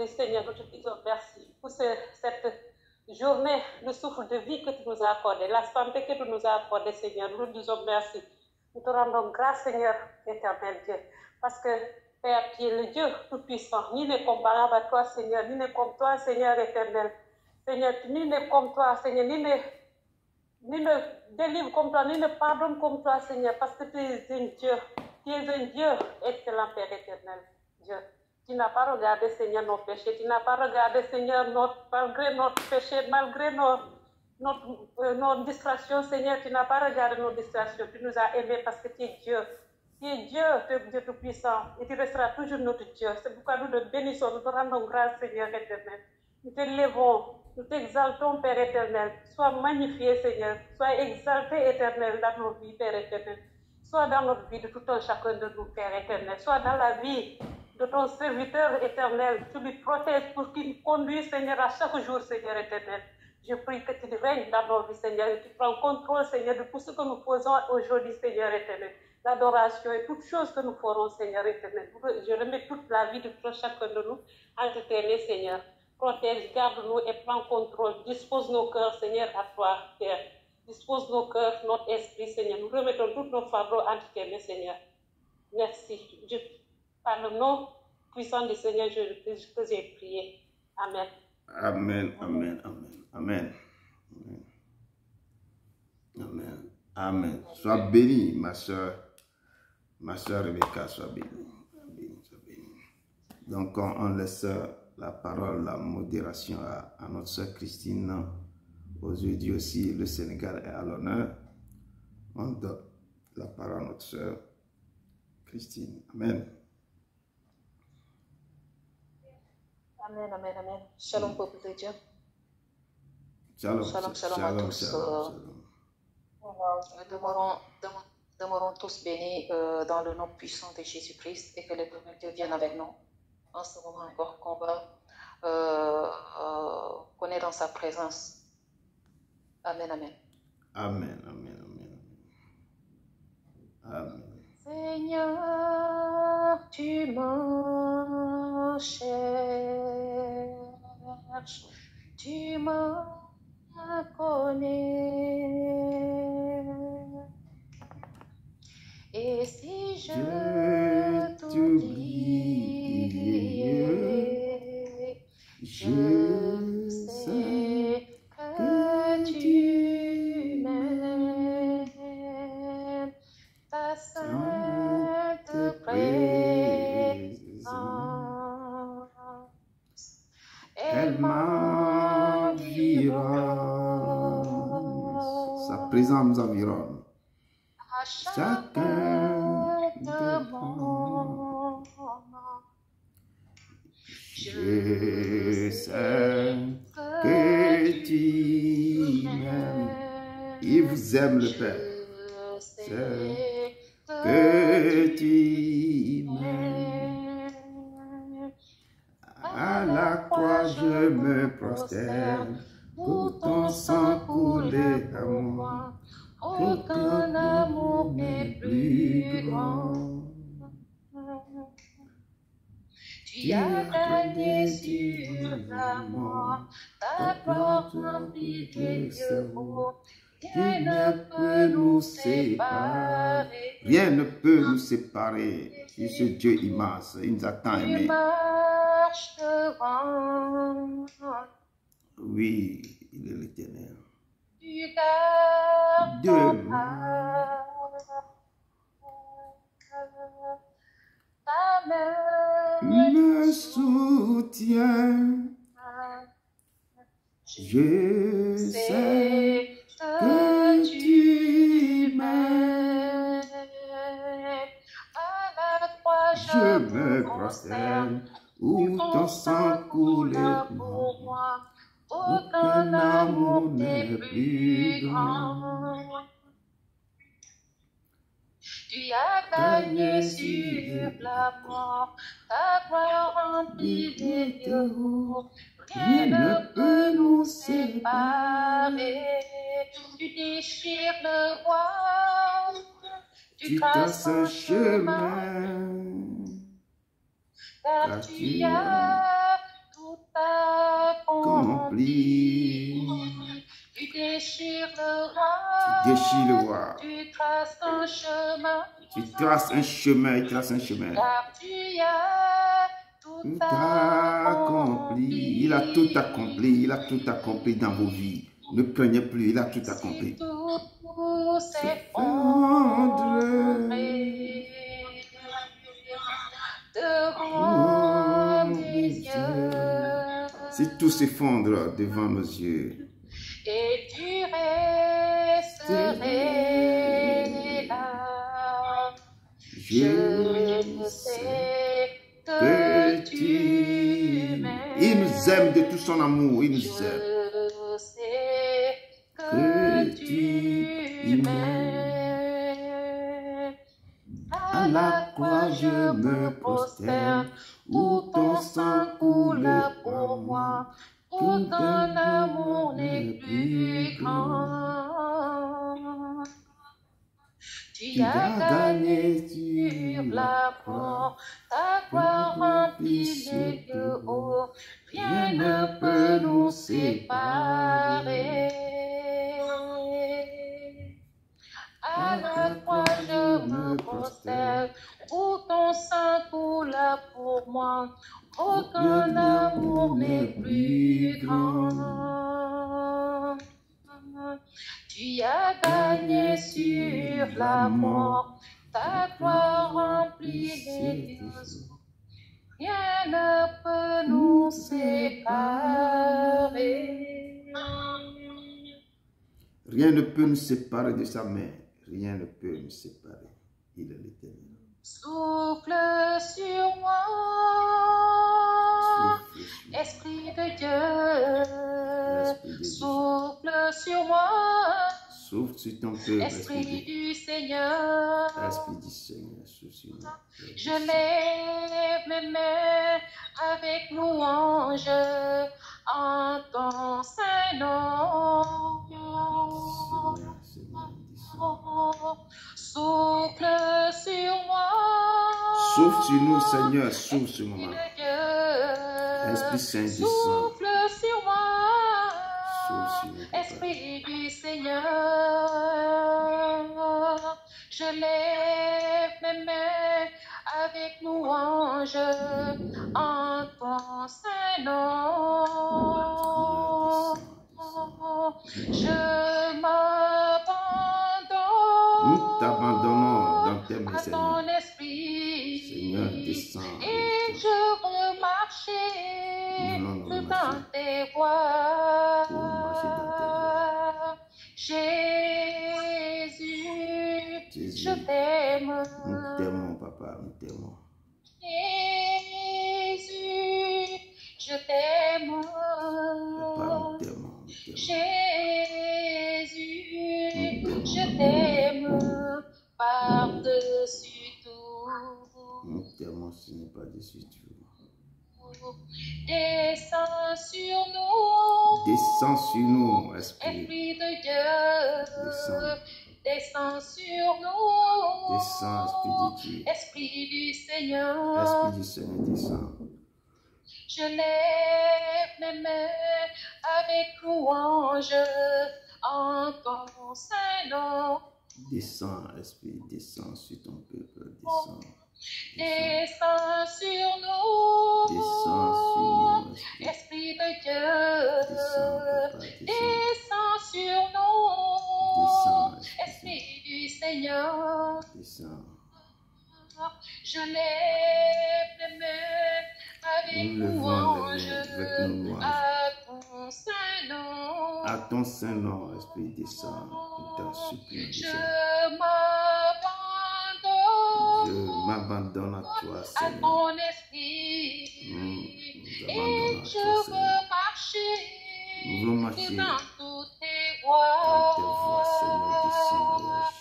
aujourd'hui, Seigneur, nous te disons merci pour cette journée, le souffle de vie que tu nous as accordé, la santé que tu nous as accordé, Seigneur. Nous te disons merci. Nous te rendons grâce, Seigneur, éternel Dieu, parce que Père, tu es le Dieu tout-puissant, ni n'est comparable à toi, Seigneur, ni n'est comme toi, Seigneur éternel. Seigneur, ni n'est comme toi, Seigneur, ni ne délivre comme toi, ni ne pardonne comme toi, Seigneur, parce que tu es un Dieu. Tu es un Dieu excellent, Père éternel. Dieu, tu n'as pas regardé, Seigneur, nos péchés. Tu n'as pas regardé, Seigneur, malgré notre péché, malgré nos distractions, Seigneur, tu n'as pas regardé nos distractions. Tu nous as aimés parce que tu es Dieu. Tu es Dieu, tu es Dieu tout-puissant. Et tu resteras toujours notre Dieu. C'est pourquoi nous te bénissons, nous te rendons grâce, Seigneur éternel. Nous t'élèvons, nous t'exaltons, Père éternel. Sois magnifié, Seigneur. Sois exalté, éternel, dans nos vies, Père éternel. Sois dans notre vie de tout un chacun de nous, Père éternel. Sois dans la vie de ton serviteur éternel. Tu lui protèges pour qu'il conduise, Seigneur, à chaque jour, Seigneur éternel. Je prie que tu règnes dans nos vies, Seigneur, et tu prends contrôle, Seigneur, de tout ce que nous faisons aujourd'hui, Seigneur éternel. L'adoration et toutes choses que nous ferons, Seigneur éternel. Je remets toute la vie de tout chacun de nous entre tes mains, Seigneur. Protège, garde-nous et prends contrôle. Dispose nos cœurs, Seigneur, à toi, Père. Dispose nos cœurs, notre esprit, Seigneur. Nous remettons tous nos fardeaux entre tes mains, Seigneur. Merci. Par le nom puissant du Seigneur, que j'ai prié. Amen. Amen, amen, amen, amen. Amen, amen. Sois bénie, ma soeur Rebecca, sois bénie. Sois bénie. Donc, on laisse la parole, la modération à notre soeur Christine. Aujourd'hui aussi, le Sénégal est à l'honneur. On donne la parole à notre soeur Christine. Amen. Amen, amen, amen. Shalom, peuple de Dieu. Shalom, Shalom, shalom, à tous. shalom. Demeurons tous bénis dans le nom puissant de Jésus-Christ et que l'Éternel Dieu vienne avec nous en ce moment encore qu'on va connaître dans sa présence. Amen, amen. Amen, amen, amen. Amen. Seigneur, tu me cherches, tu me connais. Et si je t'oublie, je sais que tu m'aimes. Ta sainte présence, elle m'environne. Sa présence nous environne. À chacun demande, Je sais que tu m'aimes. Il vous aime, le Père. Je sais Que tu m'aimes. À la croix, je me prosterne. Pour ton sang coulé à moi. Aucun amour n'est plus grand. Tu as gagné sur la mort, ta gloire remplie de Dieu. Rien ne peut nous séparer. Rien ne peut nous séparer de ce Dieu immense. Il nous a tant Tu aimés. marches devant, Oui, il est l'Éternel. tu gardes De ton moi. âme. Ta main Me soutient. Je sais que tu m'aimes. À la croix, Je me prosterne où ton sang coulait pour moi. Aucun amour n'est plus grand. Tu as gagné sur la mort, ta gloire remplie de Dieu. Rien ne peut nous séparer. Tu déchires le voile, Tu traces un chemin. car tu as t'accomplis. Tu déchires le roi. Tu déchires le roi. Tu traces un chemin. Tu traces un chemin, il trace un chemin. Car tu as tout accompli. Il a tout accompli. Il a tout accompli dans vos vies. Ne craignez plus, il a tout accompli. Si tout s'effondrer devant mes yeux, Si tout s'effondre devant nos yeux, et tu resterais là, je sais que tu m'aimes. il nous aime de tout son amour, il nous aime. Je sais que tu m'aimes. À la croix je me prosterne, où ton sang coule pour moi. Aucun amour n'est plus grand. Tu as gagné sur la croix, ta gloire remplit les lieux hauts. Rien ne peut nous séparer. À la croix je me prosterne, où ton sang coule pour moi. Aucun amour n'est plus grand. Tu as gagné sur la mort, ta gloire remplit les lieux. Rien ne peut nous séparer. Rien ne peut nous séparer de sa main. Rien ne peut nous séparer. Il est l'Éternel. Souffle sur moi, Esprit de Dieu. Souffle sur moi, Souffle sur ton peuple, Esprit du Seigneur. Esprit du Seigneur, souffle sur nous. Je lève mes mains avec louange en ton saint nom. Seigneur, descends. Souffle sur moi. Souffle sur nous, Seigneur, souffle sur nous. Esprit Saint, descend. Souffle sur moi. Souffle sur nous, Papa. Esprit du Seigneur. Je lève mes mains avec louange en ton saint nom. Je m'abandonne. Nous t'abandonnons dans tes mains, À Seigneur. ton esprit. Seigneur, descends. Et je veux marcher Nous allons dans marcher. tes voies. Pour marcher dans tes Jésus, Jésus, je t'aime. Nous t'aimons, Papa, nous t'aimons. Jésus, je t'aime. Papa, nous t'aimons, nous t'aimons. Jésus, je t'aime par-dessus tout. Nous t'aimons, ce n'est pas dessus tout. Descends sur nous, Descends sur nous, Esprit. Esprit de Dieu. Descends. Descends sur nous, Descends, Esprit de Dieu. Esprit du Seigneur. Esprit du Seigneur, descends. Je lève mes mains avec louange en ton saint nom. Descends, Esprit, descends sur ton peuple, descends. Descends sur nous, Descends sur nous, Esprit. Esprit de Dieu. Descends, Papa, descends. Descends sur nous, Descends, Esprit du Seigneur. Descends. Je lève les mains avec Nous levons les louange mains avec nos louanges. à ton saint nom. À ton saint nom, Esprit, descends. Nous t'en supplions, Je descends. Je m'abandonne m'abandonne à toi, à Seigneur. ton esprit. Nous Et abandonnons à je toi, veux Seigneur. marcher Nous voulons marcher dans toutes tes dans tes voies, voies. Seigneur, descends et agis par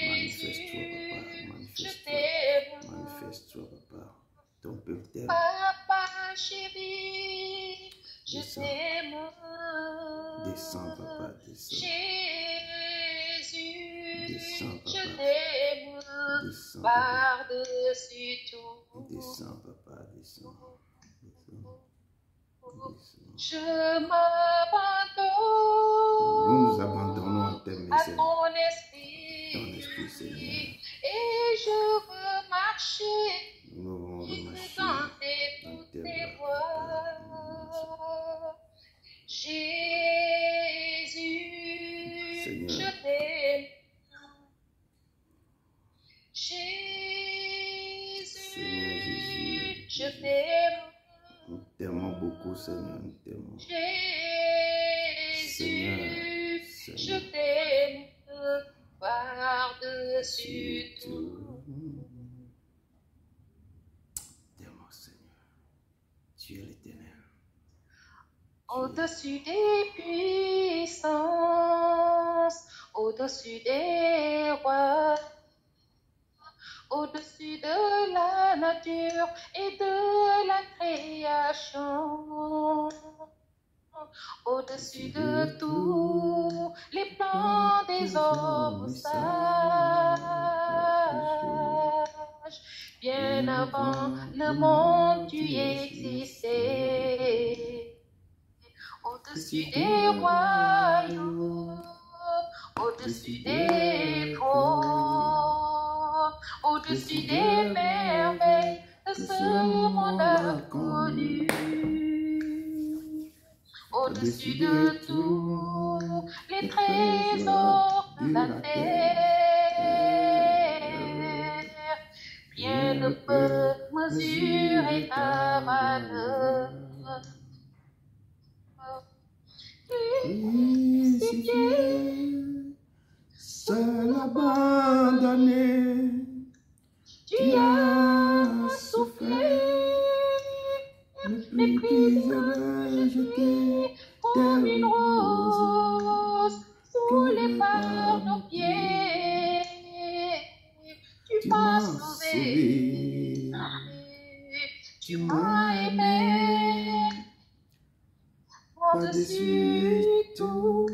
Jésus, je Manifeste-toi, t'aime. Papa. Manifeste-toi, Papa. Ton peuple t'aime. Papa chéri, je Descends. t'aime. Descends, Papa, descends. Jésus, Descends, je Papa. t'aime Descends, Papa. par-dessus tout. Descends, Papa, descends. Descends. Descends. Je m'abandonne Nous nous abandonnons en tes mains, à Seigneur. ton Ton esprit esprit, Seigneur. et je veux marcher Nous voulons remercier dans dans toutes tes tes bras. voies. Jésus, Seigneur. je t'aime. Seigneur Jésus, Jésus, je t'aime. nous t'aimons beaucoup, Seigneur, nous t'aimons. Jésus, Seigneur, je t'aime par-dessus tout. T'aimons, Seigneur. Tu es l'Éternel. Au-dessus des puissances, au-dessus des rois, au-dessus de la nature et de la création, au-dessus de tous les plans des hommes sages. Bien avant le monde, tu existais. Au-dessus des royaumes, au-dessus des trônes, au-dessus des merveilles de ce monde inconnu, au-dessus de tous les trésors de la terre, rien ne peut mesurer ta valeur. Crucifié, seul abandonné, Tu as souffert, méprisé, rejeté comme une rose sous les pas de nos pieds. Tu m'as sauvé, tu m'as aimé par-dessus tout.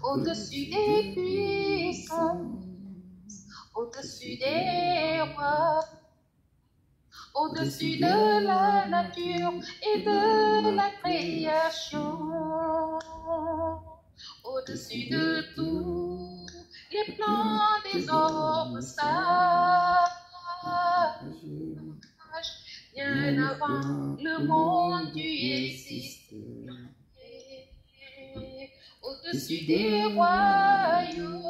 Au-dessus des puissances, au-dessus des rois, au-dessus de la nature et de la création, au-dessus de tous les plans des hommes sages, bien avant le monde tu existais. Au-dessus des royaumes,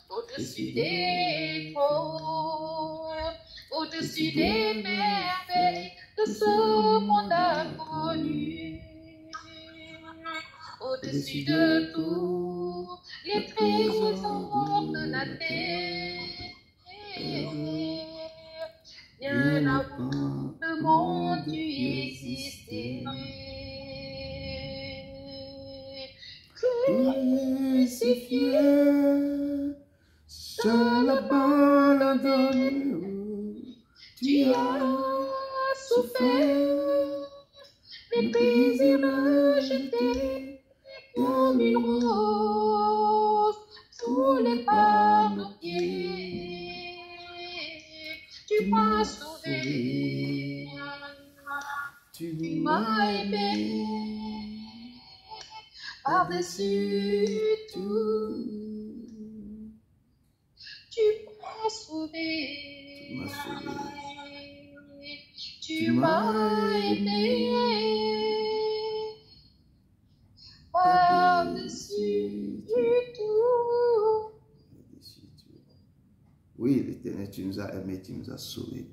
au-dessus des trônes, au-dessus des merveilles de ce monde inconnu, au-dessus de tous les trésors de la terre, bien avant le monde tu existais. Crucifié, seul abandonné, Tu as souffert, méprisé, rejeté comme une rose sous les pas de nos pieds. Tu m'as sauvé, tu tu m'as aimé par-dessus tout. Tu m'as sauvé, tu m'as aimé par-dessus tout. Oui, l'Éternel, tu nous as aimés, tu nous as sauvés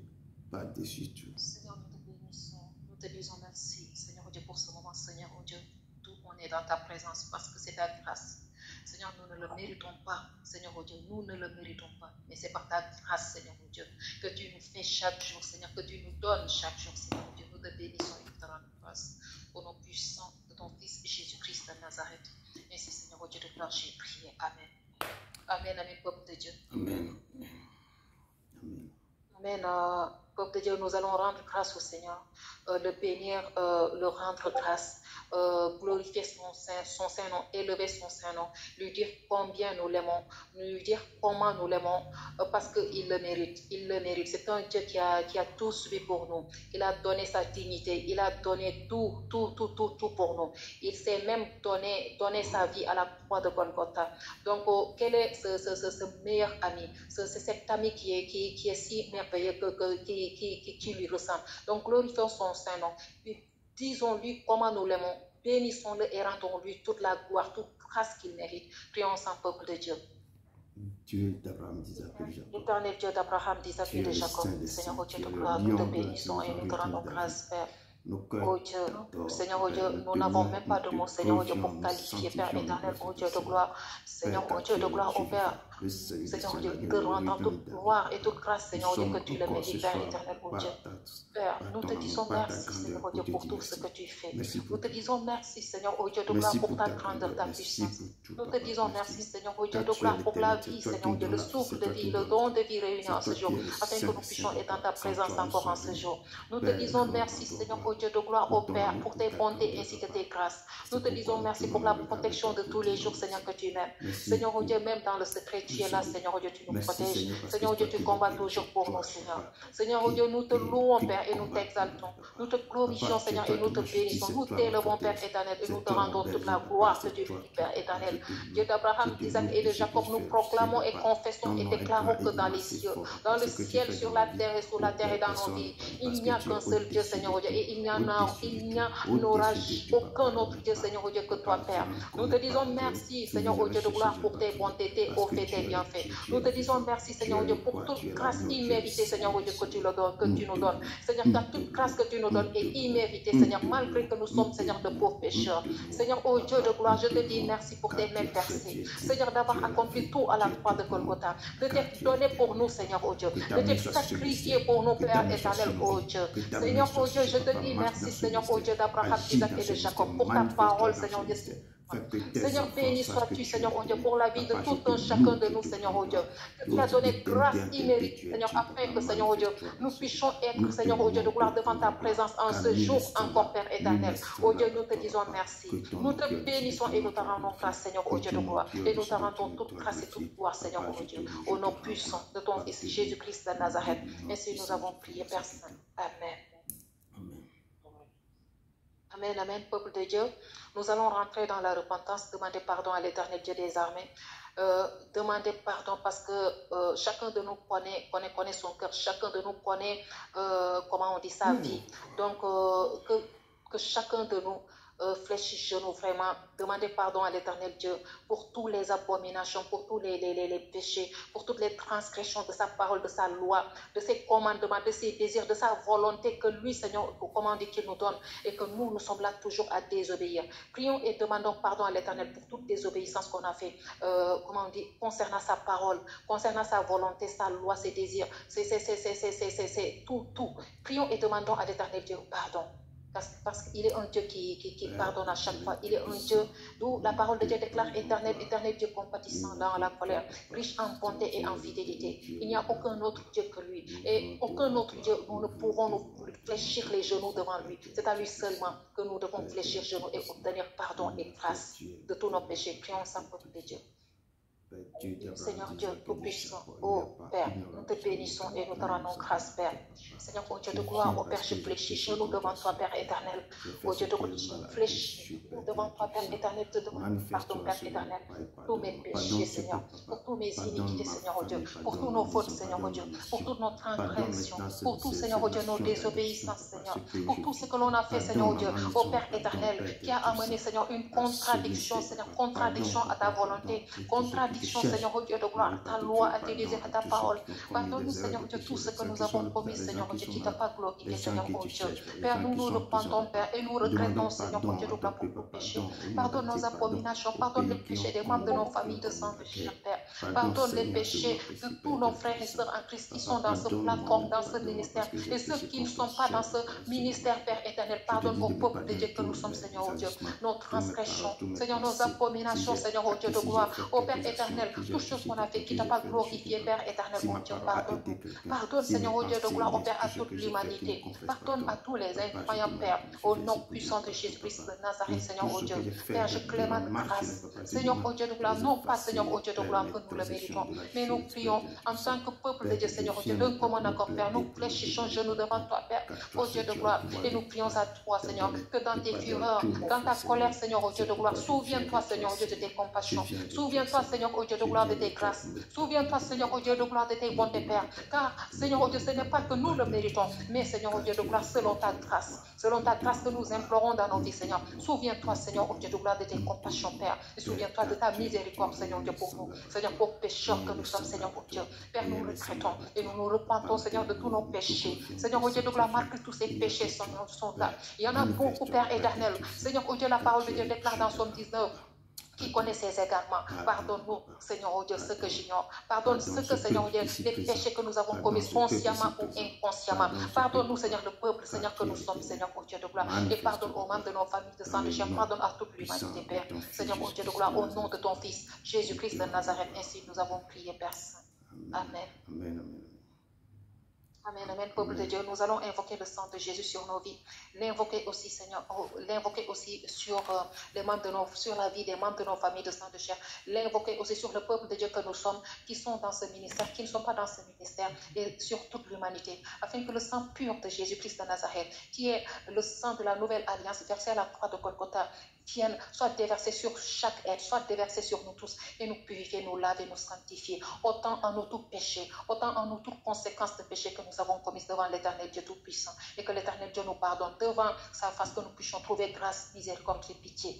par-dessus tout. Seigneur, nous te bénissons, nous te disons merci, Seigneur Dieu, pour ce moment, Seigneur Dieu. Tout on est dans ta présence parce que c'est ta grâce. Seigneur, nous ne le méritons pas, Seigneur Dieu, nous ne le méritons pas, mais c'est par ta grâce, Seigneur Dieu, que tu nous fais chaque jour, Seigneur, que tu nous donnes chaque jour, Seigneur Dieu. Nous te bénissons et nous te rendons grâce au nom puissant de ton Fils Jésus-Christ de Nazareth. Ainsi, Seigneur Dieu, de gloire, j'ai prié. Amen. Amen, amen, peuple de Dieu. Amen. Amen. Peuple de Dieu, nous allons rendre grâce au Seigneur, le bénir, le rendre grâce, glorifier son Saint-Nom, élever son Saint-Nom, lui dire combien nous l'aimons, lui dire comment nous l'aimons, parce qu'il le mérite, il le mérite. C'est un Dieu qui a tout subi pour nous. Il a donné sa dignité, il a donné tout pour nous. Il s'est même donné sa vie à la croix de Golgotha. Donc, quel est ce meilleur ami, c'est cet ami qui est si merveilleux, qui lui ressemble. Donc, glorifions son Saint-Nom. Disons-lui comment nous l'aimons. Bénissons-le et rendons-lui toute la gloire, toute grâce qu'il mérite. Prions ensemble, peuple de Dieu. Dieu d'Abraham, d'Isaac et de Jacob. L'éternel Dieu d'Abraham, d'Isaac et de Jacob. Seigneur, Dieu de gloire, nous te bénissons et nous te rendons grâce, Père. Oh Dieu, Seigneur, oh Dieu, nous n'avons même pas de mots, Seigneur, oh Dieu, pour qualifier, Père éternel, oh Dieu de gloire. Seigneur, oh Dieu de gloire, oh Père. Seigneur, oh Dieu, te rendons toute gloire et toute grâce, Seigneur, oh Dieu, que tu le mérites, Père éternel, oh Dieu. Père, nous te disons merci, Seigneur, oh Dieu, pour tout ce que tu fais. Nous te disons merci, Seigneur, oh Dieu de gloire, pour ta grandeur, ta puissance. Nous te disons merci, Seigneur, oh Dieu de gloire, pour la vie, Seigneur, oh Dieu, le souffle de vie, le don de vie réuni en ce jour, afin que nous puissions être dans ta présence encore en ce jour. Nous te disons merci, Seigneur, oh Dieu de gloire, oh Père, pour tes bontés ainsi que tes grâces. Nous te disons merci pour la protection de tous les jours, Seigneur, que tu m'aimes. Seigneur, oh Dieu, même dans le secret, tu es là, Seigneur, oh Dieu, tu nous protèges. Seigneur, oh Dieu, tu combats toujours pour nous, Seigneur. Seigneur, oh Dieu, nous te louons, Père, et nous t'exaltons. Nous te glorifions, Seigneur, et nous te bénissons. Nous t'élevons, Père éternel, et nous te rendons toute la gloire que tu mérites, Père éternel. Dieu d'Abraham, d'Isaac et de Jacob, nous proclamons et confessons et déclarons que dans les cieux, dans le ciel, sur la terre et sous la terre et dans nos vies, il n'y a qu'un seul Dieu, Seigneur, oh Dieu, et il n'y n'aura aucun autre Dieu, Seigneur, oh Dieu, que toi, Père. Nous te disons merci, Seigneur, oh Dieu de gloire, pour tes bontés, tes hauts faits, tes bienfaits. Nous te disons merci, Seigneur, oh Dieu, pour toute grâce imméritée, Seigneur, oh Dieu, que tu nous donnes. Seigneur, car toute grâce que tu nous donnes est imméritée, Seigneur, malgré que nous sommes, Seigneur, de pauvres pécheurs. Seigneur, oh Dieu de gloire, je te dis merci pour tes mains percées. Seigneur, d'avoir accompli tout à la croix de Golgotha, de t'être donné pour nous, Seigneur, oh Dieu, de t'être sacrifié pour nous, Père éternel, oh Dieu. Seigneur, oh Dieu, je te dis merci, Seigneur, oh Dieu d'Abraham, d'Isaac et de Jacob, pour ta parole, Seigneur, oh Dieu. Seigneur, béni sois-tu, Seigneur, oh Dieu, pour la vie de tout un chacun de nous, Seigneur, oh Dieu. Tu as donné grâce imméritée, Seigneur, afin que, Seigneur, oh Dieu, nous puissions être, Seigneur, oh Dieu, de gloire devant ta présence en ce jour encore, Père éternel. Oh Dieu, nous te disons merci. Nous te bénissons et nous te rendons grâce, Seigneur, oh Dieu de gloire. Et nous te rendons toute grâce et toute gloire, Seigneur, oh Dieu, au nom puissant de ton Fils Jésus-Christ de Nazareth. Ainsi nous avons prié, Père Saint. Amen. Amen, amen, peuple de Dieu. Nous allons rentrer dans la repentance, demander pardon à l'Éternel Dieu des armées. Demander pardon parce que chacun de nous connaît son cœur, chacun de nous connaît, comment on dit, sa vie. Donc, que chacun de nous fléchisse genou, vraiment, demander pardon à l'Éternel Dieu pour tous les abominations, pour tous les péchés, pour toutes les transgressions de sa parole, de sa loi, de ses commandements, de ses désirs, de sa volonté que lui, Seigneur, comment dit qu'il nous donne et que nous sommes là toujours à désobéir. Prions et demandons pardon à l'Éternel pour toute désobéissance qu'on a fait, comment on dit, concernant sa parole, concernant sa volonté, sa loi, ses désirs, c'est tout. Prions et demandons à l'Éternel Dieu pardon. Parce qu'il est un Dieu qui pardonne à chaque fois. Il est un Dieu d'où la parole de Dieu déclare éternel Dieu compatissant dans la colère, riche en bonté et en fidélité. Il n'y a aucun autre Dieu que lui. Et aucun autre Dieu, nous ne pouvons nous fléchir les genoux devant lui. C'est à lui seulement que nous devons fléchir les genoux et obtenir pardon et grâce de tous nos péchés. Prions ensemble, peuple de Dieu. Seigneur Dieu tout-puissant, ô Père, nous te bénissons et nous te rendons grâce, Père. Seigneur, ô Dieu de gloire, ô Père, je fléchis genoux devant toi, Père éternel. Ô Dieu de gloire, je fléchis devant toi, Père éternel, te demande pardon, Père éternel, pour tous mes péchés, Seigneur, pour tous mes iniquités, Seigneur, ô Dieu, pour tous nos fautes, Seigneur, ô Dieu, pour toute notre transgression, pour tout, Seigneur, ô Dieu, nos désobéissances, Seigneur, pour tout ce que l'on a fait, Seigneur, ô Dieu, ô Père éternel, qui a amené, Seigneur, une contradiction, Seigneur, contradiction à ta volonté, contradiction, Seigneur, oh Dieu de gloire, ta loi, à tes désirs, à ta parole. Pardonne-nous, Seigneur, Dieu, tout ce que nous avons commis, Seigneur, Dieu, qui t'a pas glorifié, Seigneur, oh Dieu. Père, nous nous repentons, Père, et nous regrettons, Seigneur, oh Dieu de gloire, pour nos péchés. Pardonne nos abominations, pardonne les péchés des membres de nos familles de sang, de cher Père. Pardonne les péchés de tous nos frères et sœurs en Christ qui sont dans ce plateforme, dans ce ministère, et ceux qui ne sont pas dans ce ministère, Père éternel. Pardonne au peuple de Dieu que nous sommes, Seigneur, oh Dieu, nos transgressions, Seigneur, nos abominations, Seigneur, oh Dieu de gloire, oh Père éternel. éternel, toutes choses qu'on a fait qui t'a pas glorifié, Père éternel, mon Dieu, pardonne-nous. Pardonne, Seigneur, au Dieu de gloire, au Père, à toute l'humanité. Pardonne à tous les incroyants, Père, au nom puissant de Jésus-Christ de Nazareth, Seigneur, au Dieu. Père, je clémente grâce. Seigneur, au Dieu de gloire, non pas, Seigneur, au Dieu de gloire, que nous le méritons, mais nous prions en tant que peuple de Dieu, Seigneur, au Dieu, d'un commun accord, Père, nous fléchissons genoux devant toi, Père, au Dieu de gloire, et nous prions à toi, Seigneur, que dans tes fureurs, dans ta colère, Seigneur, au Dieu de gloire, souviens-toi, Seigneur, au Dieu de tes compassions, souviens-toi, Seigneur, au Dieu de gloire, de tes grâces, souviens-toi, Seigneur, au Dieu de gloire, de tes bontés, Père, car, Seigneur, au Dieu, ce n'est pas que nous le méritons, mais, Seigneur, au Dieu de gloire, selon ta grâce que nous implorons dans nos vies, Seigneur, souviens-toi, Seigneur, au Dieu de gloire, de tes compassions, Père, et souviens-toi de ta miséricorde, Seigneur, Dieu, pour nous, Seigneur, pour pécheurs que nous sommes, Seigneur, au Dieu, Père, nous regrettons et nous nous repentons, Seigneur, de tous nos péchés, Seigneur, au Dieu de gloire, marque que tous ces péchés sont là, il y en a beaucoup, Père éternel, Seigneur, au Dieu, la parole de Dieu déclare dans Somme 19, qui connaît ses égarements. Pardonne-nous, Seigneur, oh Dieu, ce que j'ignore. Pardonne ce que, Seigneur, oh Dieu, les péchés que nous avons commis consciemment ou inconsciemment. Pardonne-nous, Seigneur, le peuple, Seigneur, que nous sommes, Seigneur, oh Dieu de gloire. Et pardonne aux membres de nos familles de sang de chair. Pardonne à toute l'humanité, Père. Seigneur, oh Dieu de gloire, au nom de ton Fils, Jésus-Christ de Nazareth. Ainsi nous avons prié, Père Saint. Amen. Amen, amen. Amen, amen, peuple de Dieu. Nous allons invoquer le sang de Jésus sur nos vies. L'invoquer aussi, Seigneur, l'invoquer aussi sur les membres de sur la vie des membres de nos familles de sang de chair. L'invoquer aussi sur le peuple de Dieu que nous sommes, qui sont dans ce ministère, qui ne sont pas dans ce ministère, et sur toute l'humanité, afin que le sang pur de Jésus-Christ de Nazareth, qui est le sang de la nouvelle alliance versé à la croix de Golgotha, soit déversé sur chaque être, soit déversé sur nous tous, et nous purifier, nous laver, nous sanctifier, autant en nous tout péché, autant en nous toute conséquence de péché que nous avons commis devant l'éternel Dieu Tout-Puissant, et que l'éternel Dieu nous pardonne devant sa face, que nous puissions trouver grâce, miséricorde et pitié.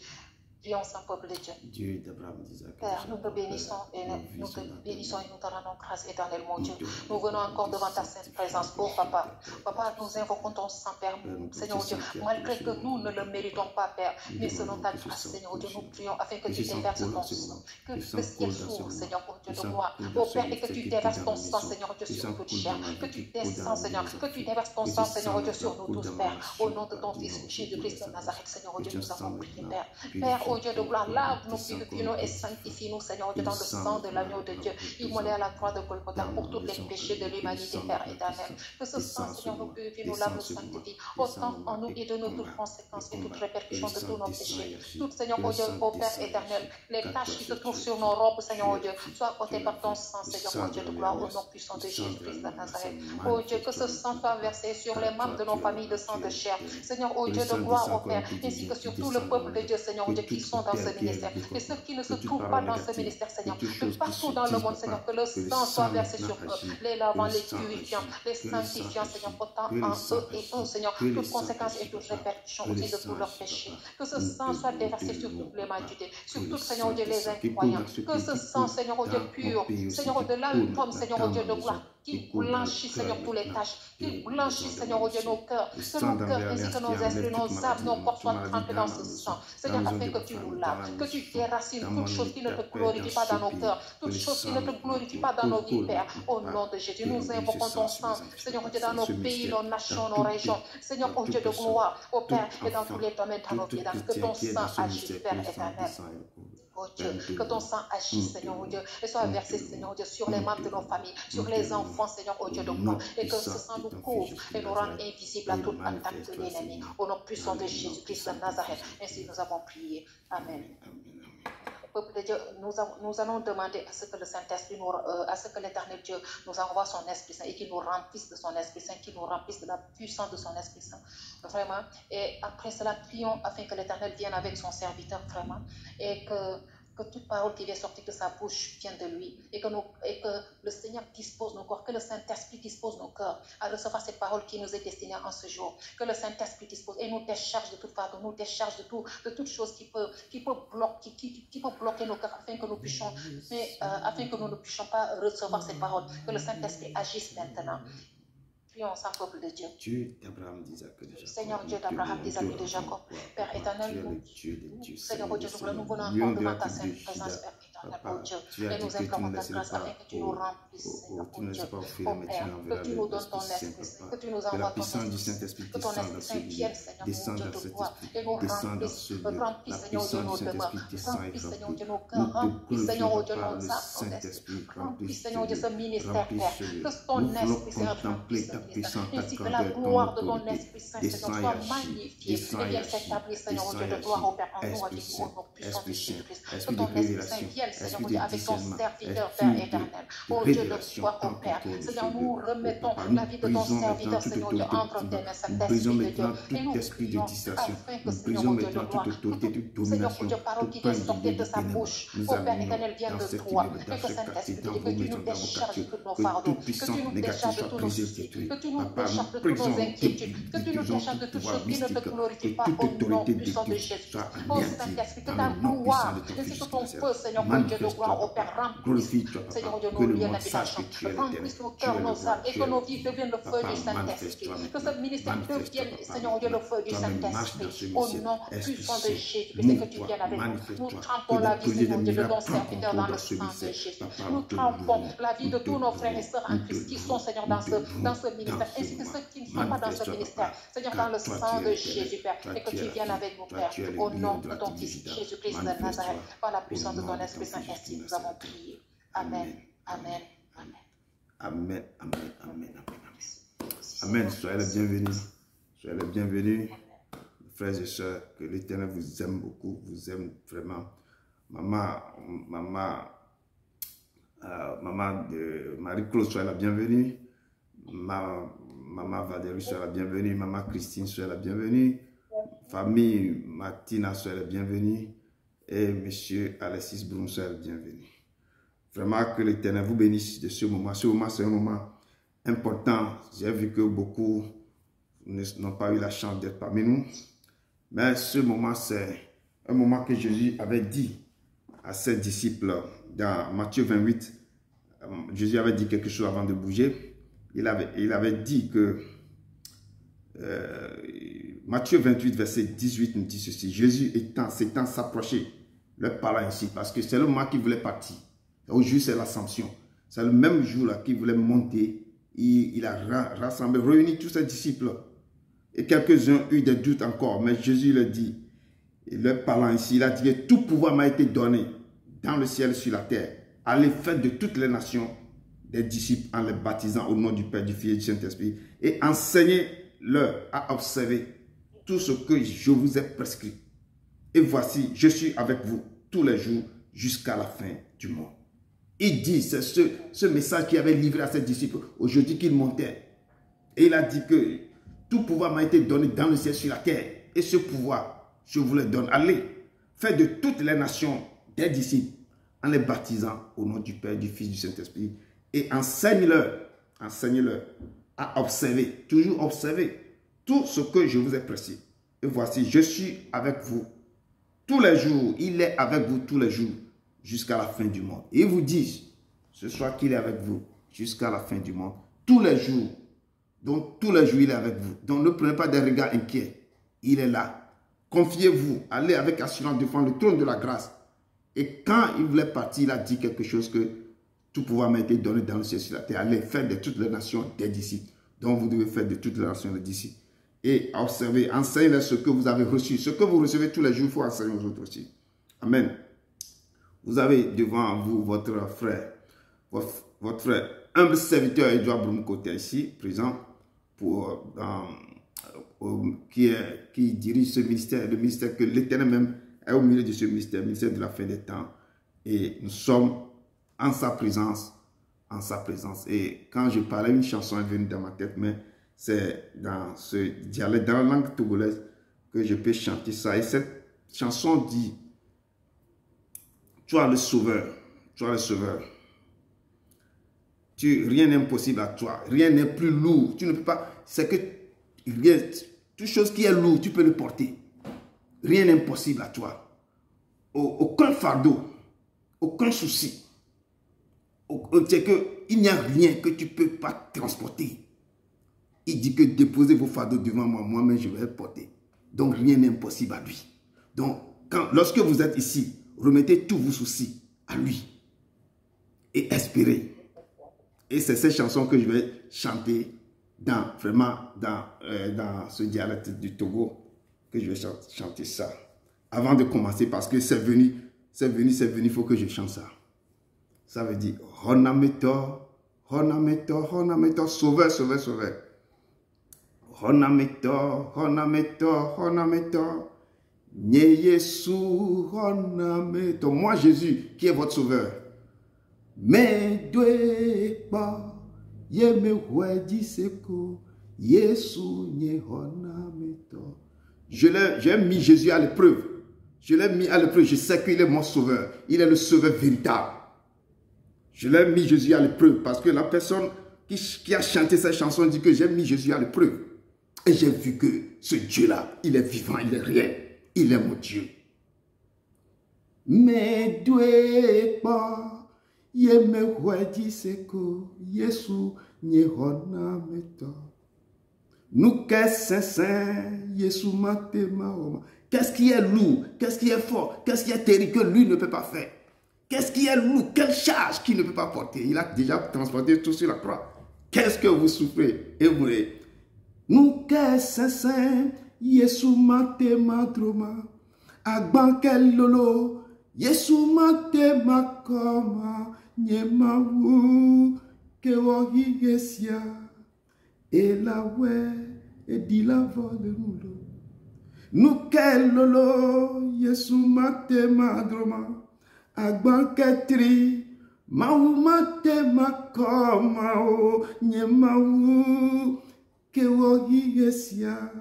Prions sans peuple de Dieu. Dieu d'Abraham, d'Isaac, Père, nous te bénissons et nous te rendons grâce, éternel mon Dieu. Nous venons encore devant ta sainte présence, oh Papa. Papa, nous invoquons ton sang, Père, Seigneur Dieu, malgré que nous ne le méritons pas, Père, mais selon ta grâce, Seigneur Dieu, nous prions afin que tu déverses ton sang, que le ciel s'ouvre, Seigneur Dieu de gloire, oh Père, et que tu déverses ton sang, Seigneur Dieu, sur toute chair, que tu descends, Seigneur, que tu déverses ton sang, Seigneur Dieu, sur nous tous, Père, au nom de ton Fils Jésus-Christ de Nazareth, Seigneur Dieu, nous avons prié, Père. Père, oh Dieu de gloire, lave-nous, purifie-nous et sanctifie-nous, Seigneur Dieu, dans le sang de l'agneau de Dieu, immolé à la croix de Golgotha pour tous les péchés de l'humanité, Père éternel. Que ce sang, Seigneur, nous purifie, nous lave, nous sanctifie, autant en nous et de nous toutes conséquences et toutes répercussions de tous nos péchés. Tout, Seigneur, oh Dieu, ô Père éternel, les taches qui se trouvent sur nos robes, Seigneur, oh Dieu, soient ôtées par ton sang, Seigneur, oh Dieu de gloire, au nom puissant de Jésus-Christ de Nazareth. Oh Dieu, que ce sang soit versé sur les membres de nos familles de sang de chair, Seigneur, oh Dieu de gloire, ô Père, ainsi que sur tout le peuple de Dieu, Seigneur, oh Dieu, qui sont dans ce ministère, et ceux qui ne se trouvent pas dans ce ministère, Seigneur, que partout dans le monde, Seigneur, que le sang soit versé sur eux, les lavant, les purifiant, les sanctifiant, Seigneur, autant en eux et eux, Seigneur, toutes conséquences et toutes répercussions aussi de tous leurs péchés. Que ce sang soit déversé sur toute l'humanité, sur tout, Seigneur, Dieu, les incroyants. Que ce sang, Seigneur, Dieu, pur, Seigneur, de là où tombe, Seigneur, Dieu de gloire, qui blanchit, Seigneur, tous les tâches, qui blanchit, Seigneur, Dieu, nos cœurs, que nos cœurs ainsi que nos esprits, nos âmes, nos corps soient trempés dans ce sang, Seigneur, afin que tu nous laves, que tu déracines toute chose qui ne te glorifie pas dans nos cœurs, toute chose qui ne te glorifie pas dans nos vies, Père. Au nom de Jésus, nous invoquons ton sang, Seigneur, Dieu, dans nos pays, nos nations, nos régions, Seigneur, oh Dieu de gloire, ô Père, et dans tous les domaines de nos vies, que ton sang agisse, Père éternel. Oh Dieu, que ton sang agisse, Seigneur, oh Dieu, et soit versé, Seigneur, oh Dieu, sur les membres de nos familles, sur les enfants, Seigneur, oh Dieu de gloire, et que ce sang nous couvre et nous rende invisibles à toute attaque de l'ennemi. Au nom puissant de Jésus-Christ de Nazareth, ainsi nous avons prié. Amen. Peuple de Dieu, nous allons demander à ce que le Saint-Esprit, à ce que l'Éternel Dieu nous envoie son Esprit Saint et qu'il nous remplisse de son Esprit Saint, qu'il nous remplisse de la puissance de son Esprit Saint, vraiment. Et après cela, prions afin que l'Éternel vienne avec son serviteur, vraiment, et que toute parole qui vient sortir de sa bouche vienne de lui, et que le Seigneur dispose nos corps, que le Saint-Esprit dispose nos cœurs à recevoir cette parole qui nous est destinée en ce jour, que le Saint-Esprit dispose et nous décharge de toute fardeau, nous décharge de toute chose qui peut bloquer nos cœurs, afin que nous puissions, afin que nous ne puissions pas recevoir cette parole, que le Saint-Esprit agisse maintenant. Prions ensemble, peuple de Dieu. Dieu d'Abraham, d'Isaac et de Jacob. Seigneur Dieu d'Abraham, d'Isaac et de Jacob. Père éternel, Seigneur Dieu, nous venons encore devant ta sainte présence, Père éternel, Papa, oh Dieu. tu as Et dit nous que tu ne implorons ta laisseras grâce afin pas, que tu nous remplisses, Seigneur, tu oh ne Dieu. laisseras pas offrir, Oh mais tu Père, enverras que tu nous donnes ton l'Esprit Esprit Saint, Saint, Papa. que tu nous Que la envoies ton puissance du Esprit Saint, Saint-Esprit que ton descende Esprit dans ce Saint lieu, vienne, Seigneur, mon descend Dieu dans de cet gloire, esprit, et nous descend dans remplisse, ce lieu. remplis, La Seigneur, Dieu, puissance du nos demeures, Saint-Esprit descend et remplis, Seigneur, remplit. Dieu, nos Nous cœurs, te remplis, Seigneur, glorifions, oh Dieu, Papa, nos le âmes, ton esprit, Saint-Esprit, remplis, remplis ce Seigneur, Dieu, lieu, ce ministère, remplis Père, ce lieu. que ton Nous voulons Esprit, Seigneur, remplisse contempler ce ta ministère, puissance, ta ainsi que la grandeur, ton gloire de ton autorité. Esprit Saint, Seigneur, Descends et soit agis, magnifiée descends et et vienne agis, s'établir, Seigneur, oh descends Dieu, et de gloire agis. au Père, en nous, en Esprit Dieu, au Saint, nom puissant de Esprit Saint, Jésus-Christ, que esprit de ton Esprit Saint révélation, vienne, Seigneur, esprit oh de Dieu, avec ton discernement, serviteur, esprit Père de éternel, oh Dieu de révélation, gloire, oh prends Père, contrôle de ce Seigneur, lieu. nous Oh remettons Papa, la nous vie de ton brisons maintenant serviteur, toute Seigneur, Dieu, autorité entre tes de mains, cet nous brisons esprit de Dieu, maintenant et tout nous esprit de prions distraction. afin que, Nous Seigneur, brisons mon Dieu de maintenant toute gloire, autorité de Seigneur, domination, Dieu, parole tout qui point vient de sortir lieu de de sa ténèbres. bouche, Nous oh Père alignons éternel, vienne dans de cette toi, lieu, et dans que ce cet quartier, esprit de dans Dieu, vos que tu nous maisons, dans vos décharges de quartiers. tous nos Que fardeaux, toute que puissance tu nous négative décharges de soit tous nos brisée, soucis, détruite. que tu nous Papa, décharges de nous toutes nos brisons inquiétudes, que tu nous détruisons décharges de tout toutes pouvoir choses qui ne te mystique, glorifient que pas toute au nom autorité puissant de détruite Jésus. soit Oh anéantie Saint-Esprit, que dans ta le nom puissant gloire, de ton ainsi Fils que Jésus ton Christ. feu, Seigneur, mon Dieu de Manifeste-toi, gloire, oh Père, Papa. remplisse, Glorifie-toi, Seigneur, Papa. mon Dieu, Que nos le lieux monde sache d'habitation, que tu es l'éternel. remplisse nos Tu es cœurs, le nos roi, âmes, et tu que es le nos vies Dieu. deviennent le feu Papa, du Saint-Esprit, manifeste-toi que maintenant. ce ministère Manifeste-toi, devienne, Papa, Seigneur, mon Dieu, le maintenant. feu du Toi-même marche dans ce Saint-Esprit, au ministère. nom Esprit puissant de Saint, Jésus-Christ, et que tu move-toi, viennes avec nous. Nous manifeste-toi. trempons Que la des vie, projets de Seigneur, Dieu, de ton miracles prennent serviteur contrôle dans dans le ce sang de ministère. Jésus. Papa, Nous nous te trempons louons. la vie de Nous te tous nos frères et louons. sœurs en Nous te Christ qui sont, louons. Seigneur, Nous dans te ce louons ministère, dans ce ainsi que moment. ceux qui ne sont pas dans ce Manifeste-toi, ministère, Papa. Seigneur, Car dans le toi, sang tu es de l'éternel. Jésus, Père, Toi, et que tu es tu la viennes vie. avec nous, Toi, Père, tu es le au lion nom de de la ton tribu de Fils Juda. Jésus-Christ de Manifeste-toi Nazareth, par la au puissance de nom ton de ton Esprit Saint, Fils ainsi Jésus de nous avons Nazareth. prié. Amen, Amen. amen, amen. Amen. Amen. Amen. Amen. Soyez les bienvenus. Soyez les bienvenus. Frères et sœurs, que l'Éternel vous aime beaucoup, vous aime vraiment. Maman de Marie-Claude, soyez la bienvenue. Maman Valérie, soyez la bienvenue. Maman Christine, soyez la bienvenue. Famille Martina, soyez la bienvenue. Et Monsieur Alexis Broum, soyez la bienvenue. Vraiment que l'Éternel vous bénisse de ce moment. Ce moment, c'est un moment important. J'ai vu que beaucoup n'ont pas eu la chance d'être parmi nous. Mais ce moment, c'est un moment que Jésus avait dit à ses disciples dans Matthieu 28. Jésus avait dit quelque chose avant de bouger. Il avait dit que Matthieu 28, verset 18 nous dit ceci. Jésus s'étant s'approcher, leur parlant ainsi, parce que c'est le moment qu'il voulait partir. Aujourd'hui, c'est l'Ascension. C'est le même jour-là qu'il voulait monter. Il a rassemblé, réuni tous ses disciples. Et quelques-uns eurent des doutes encore. Mais Jésus leur dit, et leur parlant ainsi, il a dit, tout pouvoir m'a été donné dans le ciel et sur la terre. Allez faire de toutes les nations des disciples en les baptisant au nom du Père, du Fils et du Saint-Esprit. Et enseignez-leur à observer tout ce que je vous ai prescrit. Et voici, je suis avec vous tous les jours jusqu'à la fin du monde. Il dit, c'est ce message qu'il avait livré à ses disciples aujourd'hui qu'il montait. Et il a dit que tout pouvoir m'a été donné dans le ciel et sur la terre. Et ce pouvoir, je vous le donne. Allez, faites de toutes les nations des disciples en les baptisant au nom du Père, du Fils, du Saint-Esprit. Et enseignez-leur à observer, toujours observer tout ce que je vous ai prescrit. Et voici, je suis avec vous tous les jours. Il est avec vous tous les jours jusqu'à la fin du monde. Et il vous dit ce soir qu'il est avec vous jusqu'à la fin du monde. Tous les jours. Donc, tous les jours, il est avec vous. Donc, ne prenez pas des regards inquiets. Il est là. Confiez-vous. Allez avec assurance devant le trône de la grâce. Et quand il voulait partir, il a dit quelque chose que tout pouvoir m'a été donné dans le ciel et sur la terre. Allez faire de toutes les nations des disciples. Donc, vous devez faire de toutes les nations des disciples. Et observez, enseignez ce que vous avez reçu. Ce que vous recevez tous les jours, il faut enseigner aux autres aussi. Amen. Vous avez devant vous votre frère, humble serviteur Edouard Broum-Côté ici, présent, qui dirige ce ministère, le ministère que l'Éternel même est au milieu de ce ministère, le ministère de la fin des temps. Et nous sommes en sa présence, Et quand je parlais, une chanson est venue dans ma tête, mais c'est dans ce dialecte, dans la langue togolaise, que je peux chanter ça. Et cette chanson dit, tu es le sauveur, rien n'est impossible à toi, rien n'est plus lourd, tu ne peux pas, c'est que rien, toute chose qui est lourde, tu peux le porter, rien n'est impossible à toi, aucun fardeau, aucun souci, c'est qu'il n'y a rien que tu ne peux pas transporter. Il dit que déposez vos fardeaux devant moi, moi-même je vais le porter. Donc rien n'est impossible à lui. Donc lorsque vous êtes ici, remettez tous vos soucis à lui et espérer. Et c'est cette chanson que je vais chanter vraiment dans ce dialecte du Togo, que je vais chanter ça. Avant de commencer, parce que c'est venu, il faut que je chante ça. Ça veut dire, Honameto, Honameto, Honameto, sauveur, sauveur, sauveur. Honameto, Honameto, Honameto, Nye Yesu, Honameto. Moi, Jésus, qui est votre sauveur. Mais dwe pa, Yeme wedi seko, Yesu nye Honameto. J'ai mis Jésus à l'épreuve. Je l'ai mis à l'épreuve. Je sais qu'il est mon sauveur. Il est le sauveur véritable. Je l'ai mis Jésus à l'épreuve parce que la personne qui a chanté cette chanson dit que j'ai mis Jésus à l'épreuve. Et j'ai vu que ce Dieu-là, il est vivant, il est réel. Il est mon Dieu. Mais dwe pa, yeme wedi seko, Yesu nye Honameto. Nous qu'est-ce saint, Yesu matema. Qu'est-ce qui est lourd, qu'est-ce qui est fort, qu'est-ce qui est terrible que lui ne peut pas faire? Qu'est-ce qui est lourd, quelle charge qu'il ne peut pas porter? Il a déjà transporté tout sur la croix. Qu'est-ce que vous souffrez et vous voulez? Nous qu'est-ce saint, Yesu matema droma. Agbankel lolo, Yesu matema koma, nyema wu, kewo higesia. Et la ouais, et dit la voix de nous. Nous quel lolo, Yesu mate madroma, agbanketri, mau mate makoma o, nyemau, kewo higesia.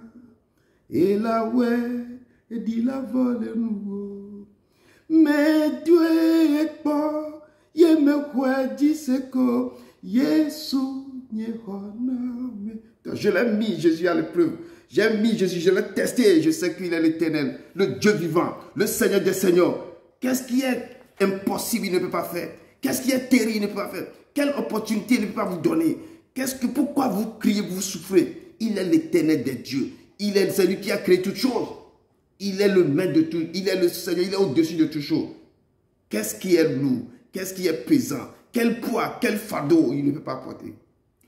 Et la ouais, et dit la voix de nous. Mais Dieu est pas, yeme kwe di seko, Yesu. Je l'ai mis Jésus à l'épreuve. J'ai mis Jésus, je l'ai testé. Je sais qu'il est l'Éternel, le Dieu vivant, le Seigneur des Seigneurs. Qu'est-ce qui est impossible, il ne peut pas faire? Qu'est-ce qui est terrible, il ne peut pas faire? Quelle opportunité il ne peut pas vous donner? Pourquoi vous criez, vous souffrez? Il est l'Éternel des dieux. Il est celui qui a créé toutes choses. Il est le maître de tout. Il est le Seigneur, il est au-dessus de toutes choses. Qu'est-ce qui est lourd? Qu'est-ce qui est pesant? Quel poids, quel fardeau il ne peut pas porter?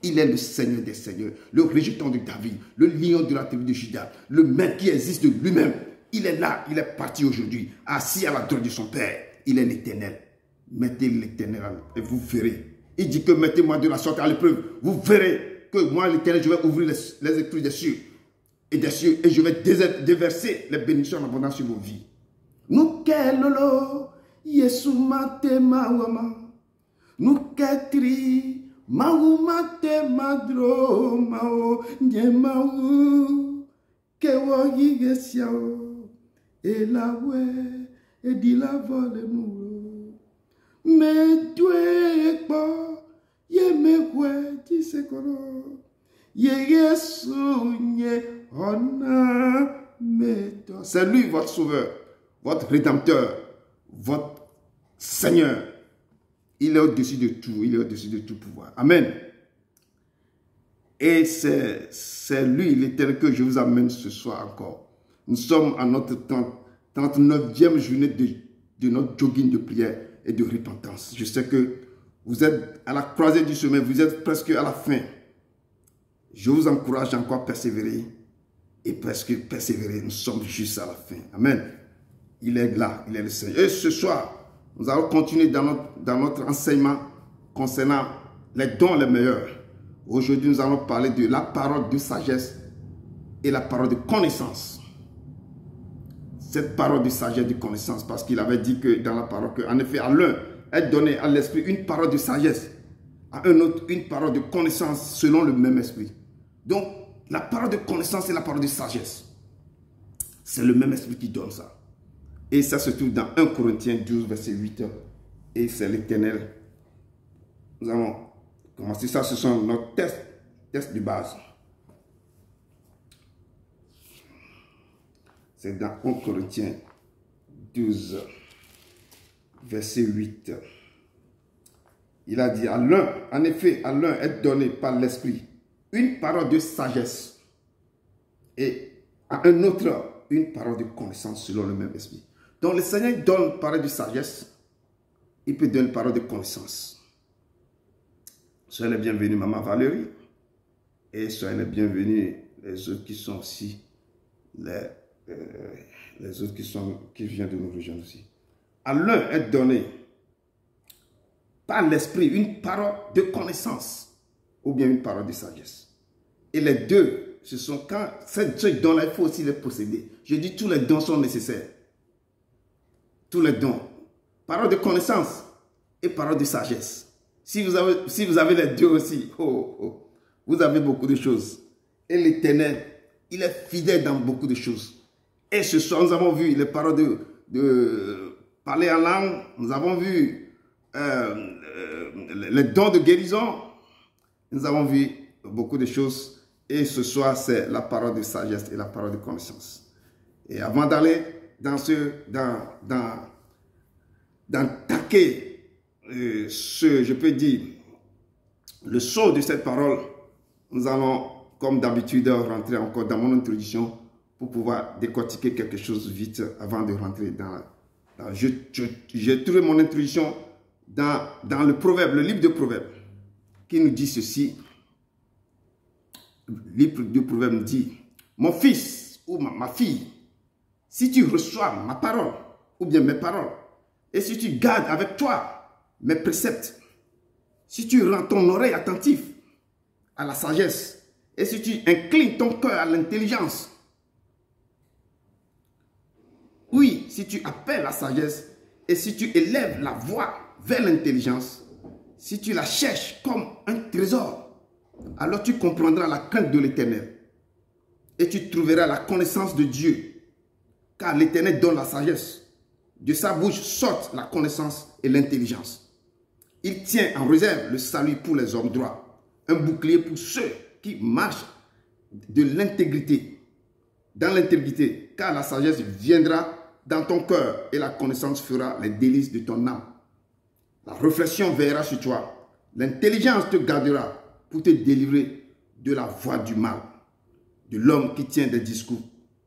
Il est le Seigneur des Seigneurs, le rejeton de David, le lion de la tribu de Juda, le maître qui existe de lui-même. Il est là, il est parti aujourd'hui, assis à la droite de son Père. Il est l'Éternel. Mettez l'Éternel et vous verrez. Il dit que mettez-moi de la sorte à l'épreuve. Vous verrez que moi, l'Éternel, je vais ouvrir les écluses des cieux et je vais déverser les bénédictions en abondance sur vos vies. Nous kelolo, Yesu matema wama, nous ketri. Mau mate madro mao nyemau kewo higesiao elawe edila vole mu me dwe pa yemekwe tisekoro ye Yesu nye ona meto. C'est lui votre sauveur, votre rédempteur, votre Seigneur. Il est au-dessus de tout, il est au-dessus de tout pouvoir. Amen. Et c'est lui, l'Éternel, que je vous amène ce soir encore. Nous sommes à notre 39e journée de notre jogging de prière et de repentance. Je sais que vous êtes à la croisée du chemin, vous êtes presque à la fin. Je vous encourage encore à persévérer et presque persévérer. Nous sommes juste à la fin. Amen. Il est là, il est le Seigneur. Et ce soir, nous allons continuer dans notre enseignement concernant les dons les meilleurs. Aujourd'hui, nous allons parler de la parole de sagesse et la parole de connaissance. Cette parole de sagesse et de connaissance, parce qu'il avait dit que dans la parole, qu'en effet, à l'un est donné à l'esprit une parole de sagesse, à un autre une parole de connaissance selon le même esprit. Donc, la parole de connaissance et la parole de sagesse, c'est le même esprit qui donne ça. Et ça se trouve dans 1 Corinthiens 12, verset 8. Et c'est l'Éternel. Nous allons commencer ça. Ce sont nos tests de base. C'est dans 1 Corinthiens 12, verset 8. Il a dit, à l'un, en effet, à l'un est donné par l'Esprit une parole de sagesse et à un autre une parole de connaissance selon le même esprit. Donc le Seigneur donne parole de sagesse il peut donner une parole de connaissance. Soyez les bienvenus, Maman Valérie. Et soyez les bienvenus, les autres qui sont aussi, les autres qui viennent de nous rejoindre aussi. À l'un est donné par l'esprit une parole de connaissance ou bien une parole de sagesse. Et les deux, ce sont quand ce don-là, il faut aussi les posséder. Je dis tous les dons sont nécessaires. Tous les dons. Parole de connaissance et parole de sagesse. Si vous avez les deux aussi, vous avez beaucoup de choses. Et l'Éternel, il est fidèle dans beaucoup de choses. Et ce soir, nous avons vu les paroles de parler en langue. Nous avons vu les dons de guérison. Nous avons vu beaucoup de choses. Et ce soir, c'est la parole de sagesse et la parole de connaissance. Et avant d'aller d'attaquer je peux dire, le sceau de cette parole, nous allons, comme d'habitude, rentrer encore dans mon introduction pour pouvoir décortiquer quelque chose vite avant de rentrer dans... J'ai trouvé mon introduction dans le proverbe, le livre de Proverbes, qui nous dit ceci. Le livre de Proverbes nous dit, mon fils ou ma fille, si tu reçois ma parole, ou bien mes paroles, et si tu gardes avec toi mes préceptes, si tu rends ton oreille attentive à la sagesse, et si tu inclines ton cœur à l'intelligence, oui, si tu appelles la sagesse, et si tu élèves la voix vers l'intelligence, si tu la cherches comme un trésor, alors tu comprendras la crainte de l'Éternel, et tu trouveras la connaissance de Dieu, car l'Éternel donne la sagesse. De sa bouche sortent la connaissance et l'intelligence. Il tient en réserve le salut pour les hommes droits, un bouclier pour ceux qui marchent de l'intégrité, dans l'intégrité, car la sagesse viendra dans ton cœur et la connaissance fera les délices de ton âme. La réflexion veillera sur toi, l'intelligence te gardera pour te délivrer de la voie du mal, de l'homme qui tient des discours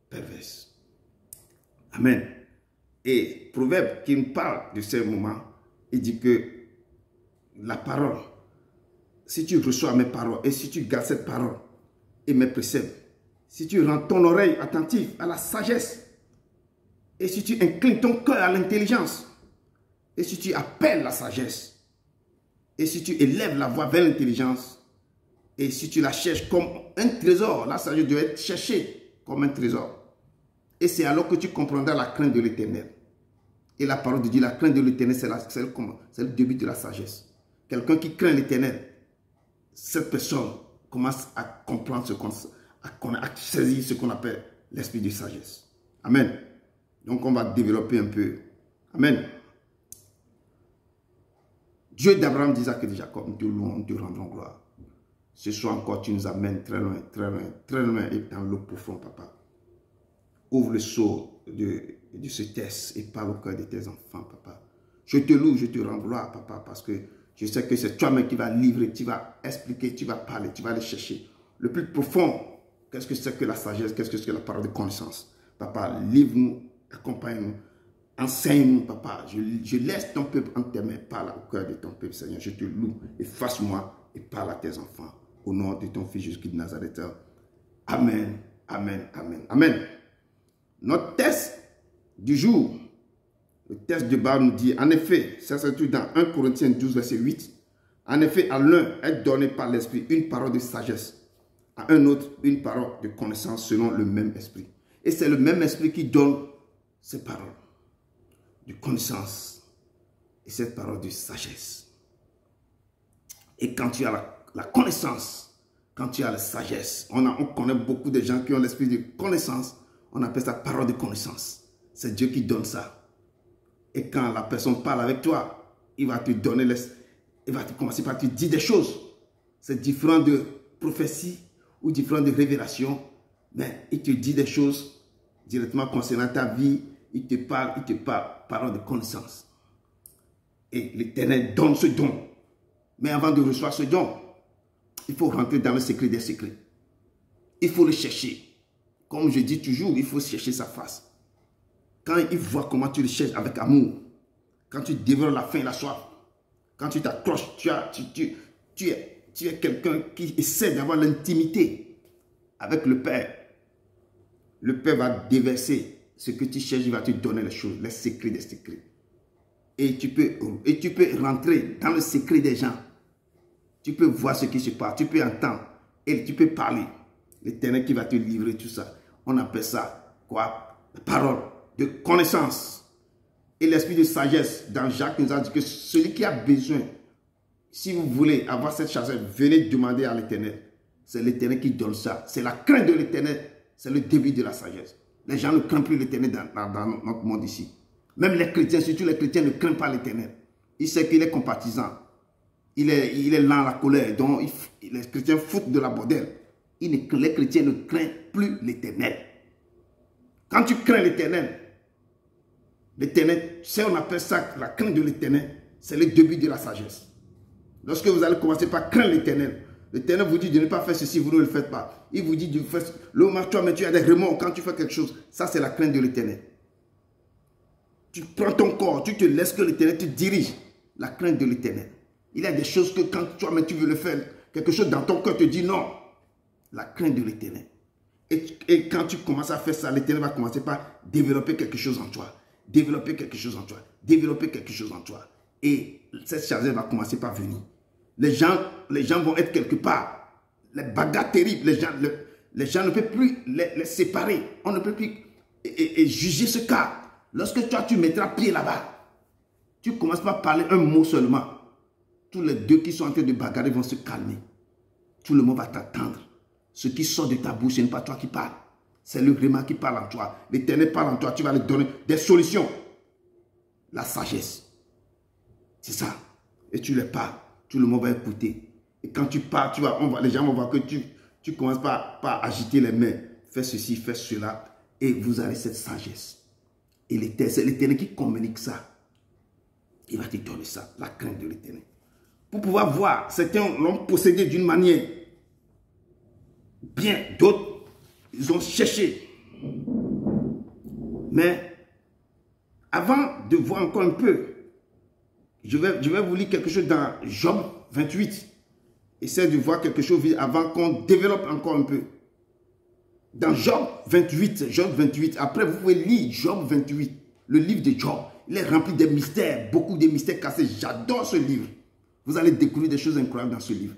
pervers. Amen. Et Proverbe qui nous parle de ces moments, il dit que la parole, si tu reçois mes paroles et si tu gardes cette parole et mes préceptes, si tu rends ton oreille attentive à la sagesse et si tu inclines ton cœur à l'intelligence et si tu appelles la sagesse et si tu élèves la voix vers l'intelligence et si tu la cherches comme un trésor, la sagesse doit être cherchée comme un trésor. Et c'est alors que tu comprendras la crainte de l'Éternel. Et la parole de Dieu, la crainte de l'Éternel, c'est le début de la sagesse. Quelqu'un qui craint l'Éternel, cette personne commence à comprendre à saisir ce qu'on appelle l'esprit de sagesse. Amen. Donc on va développer un peu. Amen. Dieu d'Abraham, d'Isaac et de Jacob, nous te louons, nous te rendons gloire. Ce soir encore, tu nous amènes très loin, très loin, très loin et dans l'eau profonde, papa. Ouvre le sceau de ce test et parle au cœur de tes enfants, papa. Je te loue, je te rends gloire, papa, parce que je sais que c'est toi-même qui vas livrer, tu vas expliquer, tu vas parler, tu vas aller chercher. Le plus profond, qu'est-ce que c'est que la sagesse, qu'est-ce que c'est que la parole de connaissance. Papa, livre-nous, accompagne-nous, enseigne-nous, papa. Je laisse ton peuple en tes mains, parle au cœur de ton peuple, Seigneur. Je te loue, efface-moi et parle à tes enfants. Au nom de ton Fils Jésus-Christ de Nazareth. Amen, amen, amen, amen. Notre test du jour, le test de base nous dit, en effet, ça se trouve dans 1 Corinthiens 12, verset 8, en effet, à l'un est donné par l'Esprit une parole de sagesse, à un autre une parole de connaissance selon le même Esprit. Et c'est le même Esprit qui donne ces paroles de connaissance et cette parole de sagesse. Et quand tu as la connaissance, quand tu as la sagesse, on connaît beaucoup de gens qui ont l'esprit de connaissance. On appelle ça parole de connaissance. C'est Dieu qui donne ça. Et quand la personne parle avec toi, il va te donner, il va commencer par te dire des choses. C'est différent de prophétie ou différent de révélation. Mais il te dit des choses directement concernant ta vie. Il te parle, parole de connaissance. Et l'Éternel donne ce don. Mais avant de recevoir ce don, il faut rentrer dans le secret des secrets. Il faut le chercher. Comme je dis toujours, il faut chercher sa face. Quand il voit comment tu le cherches avec amour, quand tu développes la faim et la soif, quand tu t'accroches, tu es quelqu'un qui essaie d'avoir l'intimité avec le Père. Le Père va déverser ce que tu cherches, il va te donner les choses, les secrets des secrets. Et tu peux rentrer dans le secret des gens. Tu peux voir ce qui se passe, tu peux entendre et tu peux parler. L'Éternel qui va te livrer tout ça. On appelle ça quoi? La parole de connaissance. Et l'esprit de sagesse, dans Jacques nous a dit que celui qui a besoin, si vous voulez avoir cette sagesse, venez demander à l'Éternel. C'est l'Éternel qui donne ça. C'est la crainte de l'Éternel. C'est le début de la sagesse. Les gens ne craignent plus l'Éternel dans notre monde ici. Même les chrétiens, surtout les chrétiens, ne craignent pas l'Éternel. Ils savent qu'il est compatissant. Il est lent à la colère. Donc, les chrétiens foutent de la bordelle. Les chrétiens ne craignent plus l'Éternel. Quand tu crains l'Éternel, on appelle ça la crainte de l'Éternel. C'est le début de la sagesse. Lorsque vous allez commencer par craindre l'Éternel, l'Éternel vous dit de ne pas faire ceci, vous ne le faites pas. Il vous dit de faire mais tu as des remords quand tu fais quelque chose. Ça, c'est la crainte de l'Éternel. Tu prends ton corps, tu te laisses que l'Éternel te dirige. La crainte de l'Éternel. Il y a des choses que quand toi-même tu veux le faire, quelque chose dans ton cœur te dit non. La crainte de l'Éternel. Et quand tu commences à faire ça, l'Éternel va commencer par développer quelque chose en toi. Développer quelque chose en toi. Développer quelque chose en toi. Et cette charge va commencer par venir. Les gens vont être quelque part. Les bagarres terribles, les gens ne peuvent plus les séparer. On ne peut plus juger ce cas. Lorsque toi, tu mettras pied là-bas, tu commences par parler un mot seulement. Tous les deux qui sont en train de bagarrer vont se calmer. Tout le monde va t'attendre. Ce qui sort de ta bouche, ce n'est pas toi qui parles. C'est le gréement qui parle en toi. L'Éternel parle en toi. Tu vas lui donner des solutions. La sagesse. C'est ça. Et tu les parles. Tout le monde va écouter. Et quand tu parles, les gens vont voir que tu commences par agiter les mains. Fais ceci, fais cela. Et vous avez cette sagesse. Et c'est l'Éternel qui communique ça. Il va te donner ça. La crainte de l'Éternel. Pour pouvoir voir, certains l'ont possédé d'une manière bien, d'autres, ils ont cherché. Mais avant de voir encore un peu, je vais vous lire quelque chose dans Job 28. Essayez de voir quelque chose avant qu'on développe encore un peu. Dans Job 28, après vous pouvez lire Job 28, le livre de Job. Il est rempli de mystères, beaucoup de mystères cachés. J'adore ce livre. Vous allez découvrir des choses incroyables dans ce livre.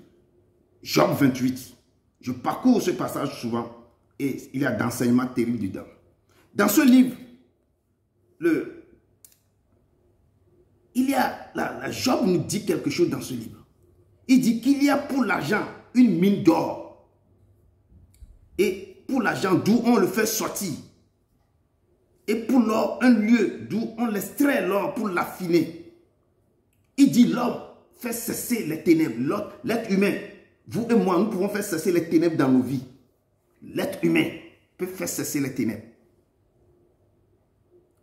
Job 28. Je parcours ce passage souvent et il y a d'enseignements terribles dedans. Dans ce livre, Job nous dit quelque chose dans ce livre. Il dit qu'il y a pour l'argent une mine d'or. Et pour l'argent d'où on le fait sortir. Et pour l'or, un lieu d'où on l'extrait l'or pour l'affiner. Il dit l'homme fait cesser les ténèbres. L'être humain, vous et moi, nous pouvons faire cesser les ténèbres dans nos vies. L'être humain peut faire cesser les ténèbres.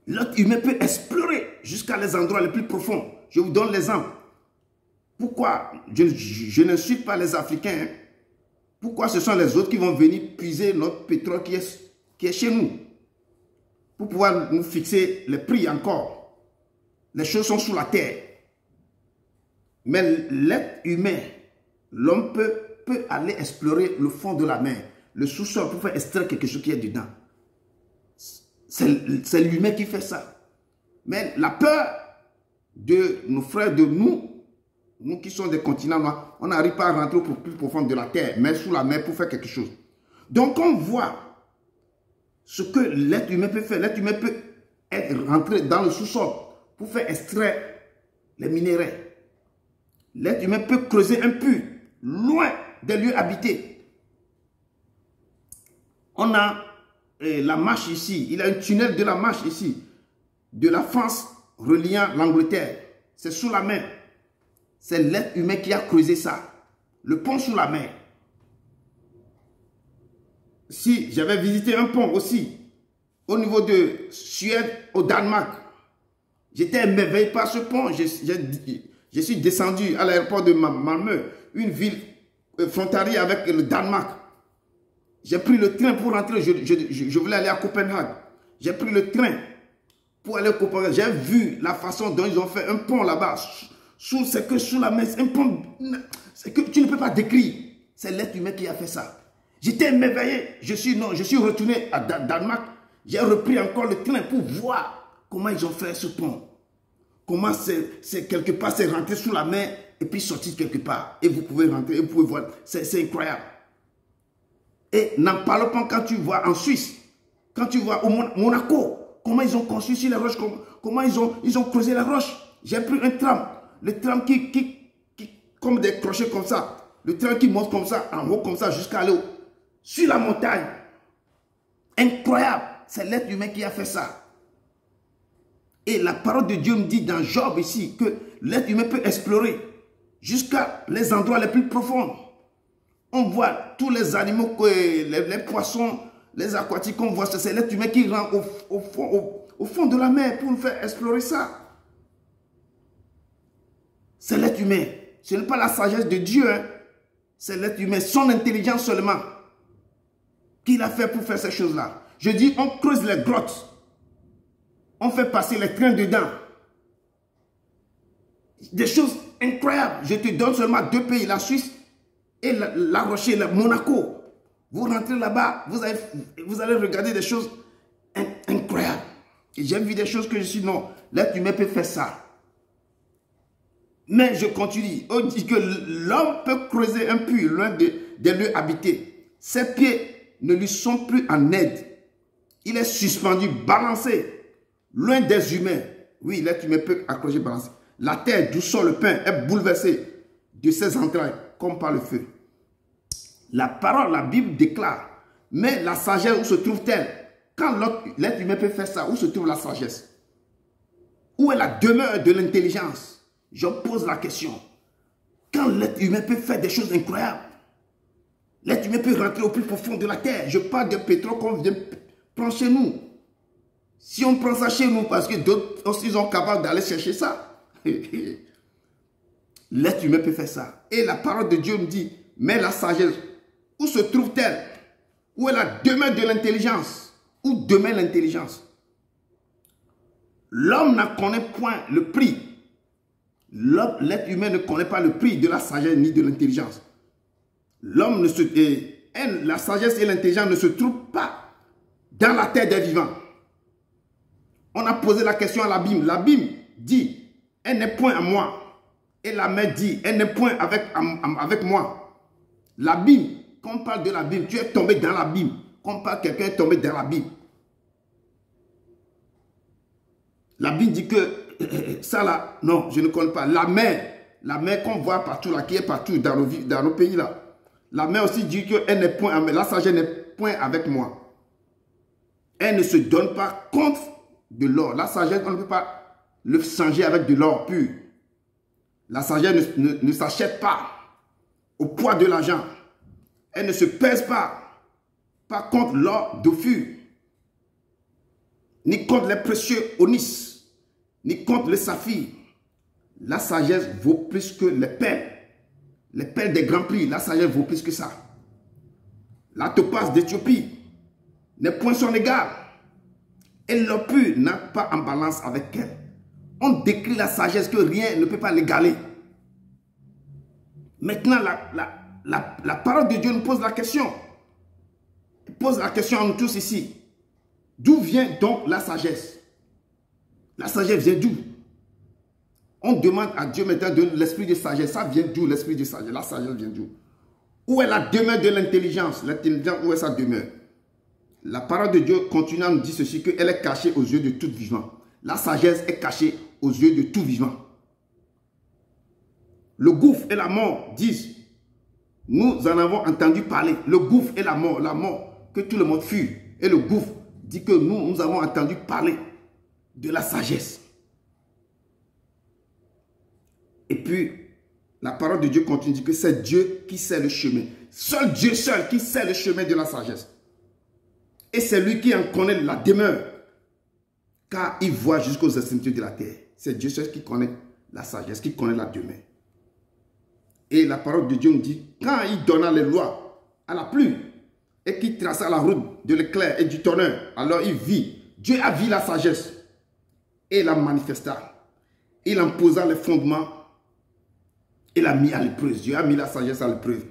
L'être humain peut explorer jusqu'à les endroits les plus profonds. Je vous donne l'exemple. Pourquoi je n'insulte pas les Africains? Pourquoi ce sont les autres qui vont venir puiser notre pétrole qui est chez nous? Pour pouvoir nous fixer les prix encore. Les choses sont sous la terre. Mais l'être humain, l'homme peut aller explorer le fond de la mer, le sous-sol pour faire extraire quelque chose qui est dedans. C'est l'humain qui fait ça. Mais la peur de nos frères, de nous qui sommes des continents noirs, on n'arrive pas à rentrer au plus profond de la terre, mais sous la mer pour faire quelque chose. Donc on voit ce que l'être humain peut faire. L'être humain peut rentrer dans le sous-sol pour faire extraire les minéraux. L'être humain peut creuser un puits loin des lieux habités. On a la marche ici. Il y a un tunnel de la marche ici. De la France reliant l'Angleterre. C'est sous la mer. C'est l'être humain qui a creusé ça. Le pont sous la mer. Si j'avais visité un pont aussi, au niveau de Suède, au Danemark, j'étais émerveillé par ce pont. Je suis descendu à l'aéroport de Malmö, une ville frontalière avec le Danemark. J'ai pris le train pour rentrer. Je voulais aller à Copenhague. J'ai pris le train pour aller comparer. J'ai vu la façon dont ils ont fait un pont là-bas. C'est que sous la mer, un pont, c'est que tu ne peux pas décrire. C'est l'être humain qui a fait ça. J'étais émerveillé. Je suis retourné à Danemark. J'ai repris encore le train pour voir comment ils ont fait ce pont. Comment c'est quelque part, c'est rentré sous la mer et puis sortir quelque part. Et vous pouvez rentrer, et vous pouvez voir. C'est incroyable. Et n'en parlons pas quand tu vois en Suisse, quand tu vois au Monaco, comment ils ont construit sur les roches, comment ils ont creusé la roche. J'ai pris un tram, le tram qui comme des crochets comme ça, le tram qui monte comme ça, en haut comme ça, jusqu'à l'eau, sur la montagne. Incroyable, c'est l'être humain qui a fait ça. Et la parole de Dieu me dit dans Job ici que l'être humain peut explorer jusqu'à les endroits les plus profonds. On voit tous les animaux, les poissons, les aquatiques, on voit ça. C'est l'être humain qui rend au fond de la mer pour nous faire explorer ça. C'est l'être humain. Ce n'est pas la sagesse de Dieu. Hein. C'est l'être humain, son intelligence seulement qu'il a fait pour faire ces choses-là. Je dis, on creuse les grottes. On fait passer les trains dedans. Des choses incroyables. Je te donne seulement 2 pays, la Suisse et la Rochelle, Monaco. Vous rentrez là-bas, vous allez regarder des choses incroyables. Et j'ai vu des choses que je suis non, l'être humain peut faire ça. Mais je continue. On dit que l'homme peut creuser un puits loin des lieux habités. Ses pieds ne lui sont plus en aide. Il est suspendu, balancé, loin des humains. Oui, l'être humain peut accrocher, balancer. La terre d'où sort le pain est bouleversée de ses entrailles, comme par le feu. La parole, la Bible déclare, mais la sagesse, où se trouve-t-elle? Quand l'être humain peut faire ça, où se trouve la sagesse? Où est la demeure de l'intelligence? Je pose la question. Quand l'être humain peut faire des choses incroyables, l'être humain peut rentrer au plus profond de la terre. Je parle de pétrole qu'on vient prendre chez nous. Si on prend ça chez nous, parce que d'autres aussi sont capables d'aller chercher ça. L'être humain peut faire ça. Et la parole de Dieu me dit, mais la sagesse, où se trouve-t-elle? Où est la demeure de l'intelligence? Où demeure l'intelligence? L'homme n'en connaît point le prix. L'être humain ne connaît pas le prix de la sagesse ni de l'intelligence. L'homme la sagesse et l'intelligence ne se trouvent pas dans la terre des vivants. On a posé la question à la Bible. La Bible dit, elle n'est point à moi. Et la mère dit, elle n'est point avec moi. La Bible, quand on parle de la Bible, tu es tombé dans la Bible. Quand on parle, quelqu'un est tombé dans la Bible. La Bible dit que ça là, non, je ne connais pas. La mer qu'on voit partout là, qui est partout dans nos pays là. La mer aussi dit qu'elle n'est point, la sagesse n'est point avec moi. Elle ne se donne pas compte de l'or. La sagesse, on ne peut pas le changer avec de l'or pur. La sagesse ne s'achète pas au poids de l'argent. Elle ne se pèse pas contre l'or d'Ophir, ni contre les précieux onyx, ni contre le saphir. La sagesse vaut plus que les perles. Les perles des grands prix, la sagesse vaut plus que ça. La topaze d'Éthiopie n'est point son égal. Et l'or pur n'a pas en balance avec elle. On décrit la sagesse que rien ne peut pas l'égaler. Maintenant, la parole de Dieu nous pose la question. Il pose la question à nous tous ici. D'où vient donc la sagesse? La sagesse vient d'où? On demande à Dieu maintenant de l'esprit de sagesse. Ça vient d'où l'esprit de sagesse? La sagesse vient d'où? Où est la demeure de l'intelligence? L'intelligence, où est sa demeure? La parole de Dieu continue à nous dire ceci, qu'elle est cachée aux yeux de tout vivant. La sagesse est cachée aux yeux de tout vivant. Le gouffre et la mort disent, nous en avons entendu parler. Le gouffre et la mort, que tout le monde fuit. Et le gouffre dit que nous avons entendu parler de la sagesse. Et puis, la parole de Dieu continue, dit que c'est Dieu qui sait le chemin. Seul Dieu seul qui sait le chemin de la sagesse. Et c'est lui qui en connaît la demeure. Car il voit jusqu'aux extrémités de la terre. C'est Dieu seul qui connaît la sagesse, qui connaît la demeure. Et la parole de Dieu nous dit, quand il donna les lois à la pluie, et qu'il traça la route de l'éclair et du tonnerre, alors il vit. Dieu a vu la sagesse. et la manifesta. Il en posa les fondements et l'a mis à l'épreuve. Dieu a mis la sagesse à l'épreuve.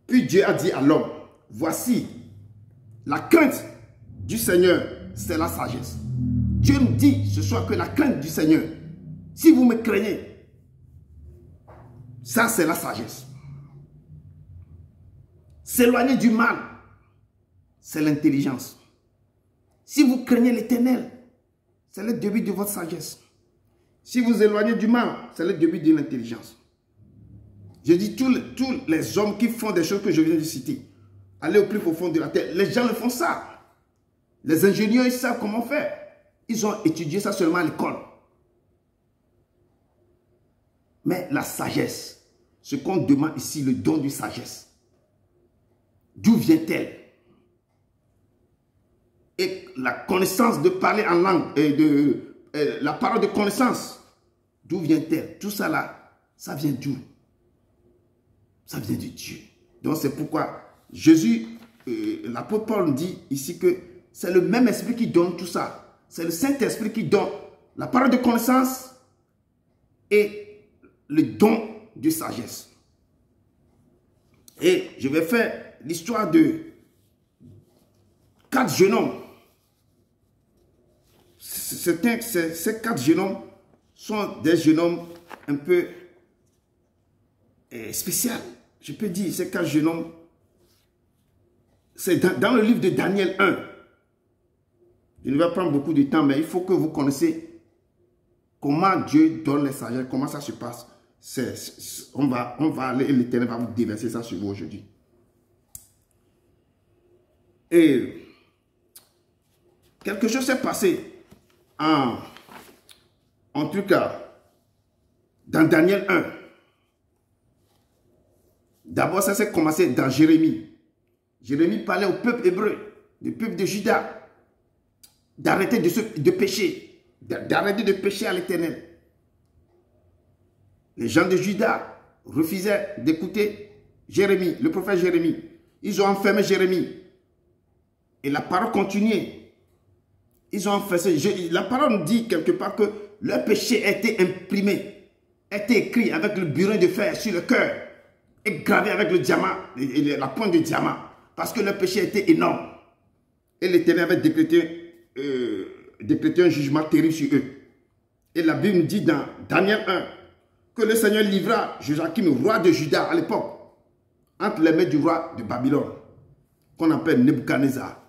Puis Dieu a dit à l'homme, voici, la crainte du Seigneur, c'est la sagesse. Dieu nous dit ce soir que la crainte du Seigneur, si vous me craignez, ça c'est la sagesse. S'éloigner du mal, c'est l'intelligence. Si vous craignez l'Éternel, c'est le début de votre sagesse. Si vous éloignez du mal, c'est le début de l'intelligence. Je dis tous les hommes qui font des choses que je viens de citer, aller au plus profond de la terre, les gens le font ça. Les ingénieurs, ils savent comment faire. Ils ont étudié ça seulement à l'école. Mais la sagesse, ce qu'on demande ici, le don de sagesse, d'où vient-elle? Et la connaissance de parler en langue, et la parole de connaissance, d'où vient-elle? Tout ça là, ça vient d'où? Ça vient de Dieu. Donc c'est pourquoi Jésus, l'apôtre Paul dit ici que c'est le même esprit qui donne tout ça. C'est le Saint-Esprit qui donne la parole de connaissance et le don de sagesse. Et je vais faire l'histoire de 4 jeunes hommes. Ces 4 jeunes hommes sont des jeunes hommes un peu spéciaux. Je peux dire, ces 4 jeunes hommes, c'est dans le livre de Daniel 1. Je ne vais pas prendre beaucoup de temps, mais il faut que vous connaissiez comment Dieu donne les sagesses, comment ça se passe. On va aller et l'Éternel va vous déverser ça sur vous aujourd'hui. Et quelque chose s'est passé en tout cas dans Daniel 1. D'abord, ça s'est commencé dans Jérémie. Jérémie parlait au peuple hébreu, du peuple de Juda, d'arrêter de pécher, d'arrêter de pécher à l'Éternel. Les gens de Juda refusaient d'écouter Jérémie, le prophète Jérémie. Ils ont enfermé Jérémie. Et la parole continuait. Ils ont enfermé. La parole nous dit quelque part que leur péché a été imprimé, a été écrit avec le burin de fer sur le cœur et gravé avec le diamant, la pointe de diamant, parce que leur péché a été énorme. Et l'Éternel avait décrété un jugement terrible sur eux. Et la Bible nous dit dans Daniel 1 que le Seigneur livra Joachim, roi de Juda à l'époque, entre les mains du roi de Babylone, qu'on appelle Nebuchadnezzar.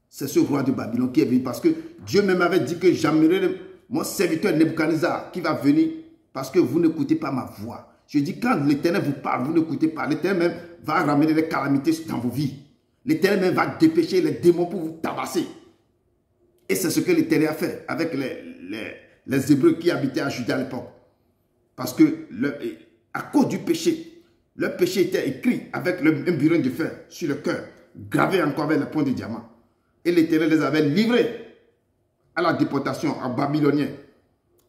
C'est ce roi de Babylone qui est venu parce que Dieu même avait dit que j'amènerai mon serviteur Nebuchadnezzar qui va venir parce que vous n'écoutez pas ma voix. Je dis quand l'Éternel vous parle, vous n'écoutez pas. L'Éternel même va ramener les calamités dans vos vies. L'Éternel même va dépêcher les démons pour vous tabasser. Et c'est ce que l'Éternel a fait avec les Hébreux qui habitaient à Juda à l'époque. Parce que à cause du péché, leur péché était écrit avec un burin de fer sur le cœur, gravé encore avec la pointe de diamant. Et l'Éternel les avait livrés à la déportation en Babylonien.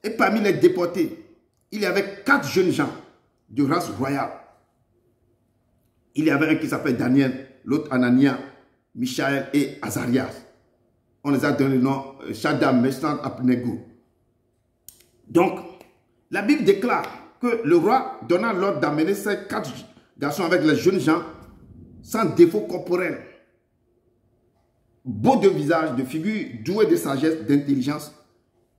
Et parmi les déportés, il y avait 4 jeunes gens de race royale. Il y avait un qui s'appelle Daniel, l'autre Anania, Michaël et Azarias. On les a donné le nom Shaddam, Meshach, Abednego. Donc, la Bible déclare que le roi donna l'ordre d'amener ces 4 garçons avec les jeunes gens sans défaut corporel, beaux de visage, de figure, doués de sagesse, d'intelligence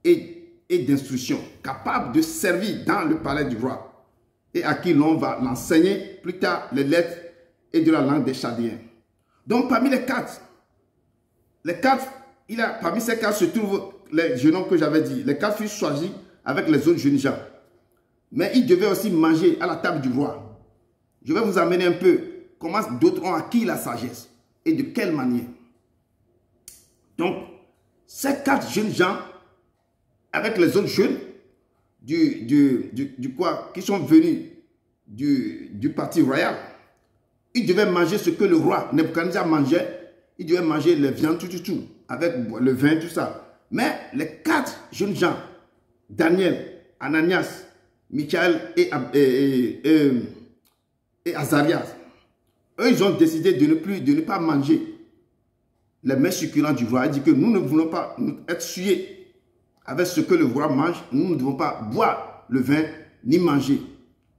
et d'instruction, capables de servir dans le palais du roi et à qui l'on va l'enseigner plus tard les lettres et de la langue des Chaldéens. Donc parmi les 4, parmi ces 4 se trouvent les jeunes hommes que j'avais dit. Les 4 furent choisis avec les autres jeunes gens. Mais ils devaient aussi manger à la table du roi. Je vais vous amener un peu comment d'autres ont acquis la sagesse et de quelle manière. Donc, ces 4 jeunes gens, avec les autres jeunes qui sont venus du parti royal, ils devaient manger ce que le roi Nebuchadnezzar mangeait. Ils devaient manger les viandes, tout, avec le vin, tout ça. Mais les 4 jeunes gens, Daniel, Ananias, Michaël et Azarias, eux, ils ont décidé de ne pas manger les mets succulents du roi. Ils disent que nous ne voulons pas être souillés avec ce que le roi mange, nous ne devons pas boire le vin ni manger.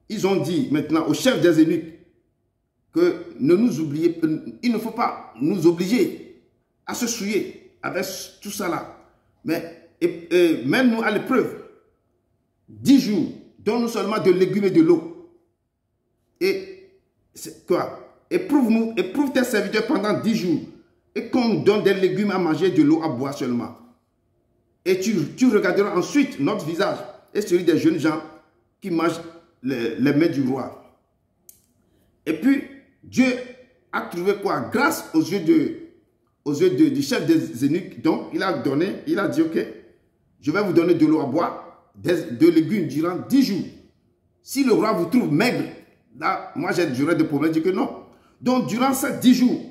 Ils ont dit maintenant au chef des eunuques que il ne faut pas nous obliger à se souiller avec tout ça là. Mais mène-nous à l'épreuve. 10 jours, donne-nous seulement de légumes et de l'eau. Et quoi? Éprouve tes serviteurs pendant 10 jours. Et qu'on nous donne des légumes à manger et de l'eau à boire seulement. Et tu regarderas ensuite notre visage et celui des jeunes gens qui mangent les mets du roi. Et puis, Dieu a trouvé quoi? Grâce aux yeux du chef des eunuques. Donc, il a dit, ok, je vais vous donner de l'eau à boire, de légumes durant 10 jours. Si le roi vous trouve maigre, là, moi j'aurais des problèmes, dire que non. Donc, durant ces 10 jours,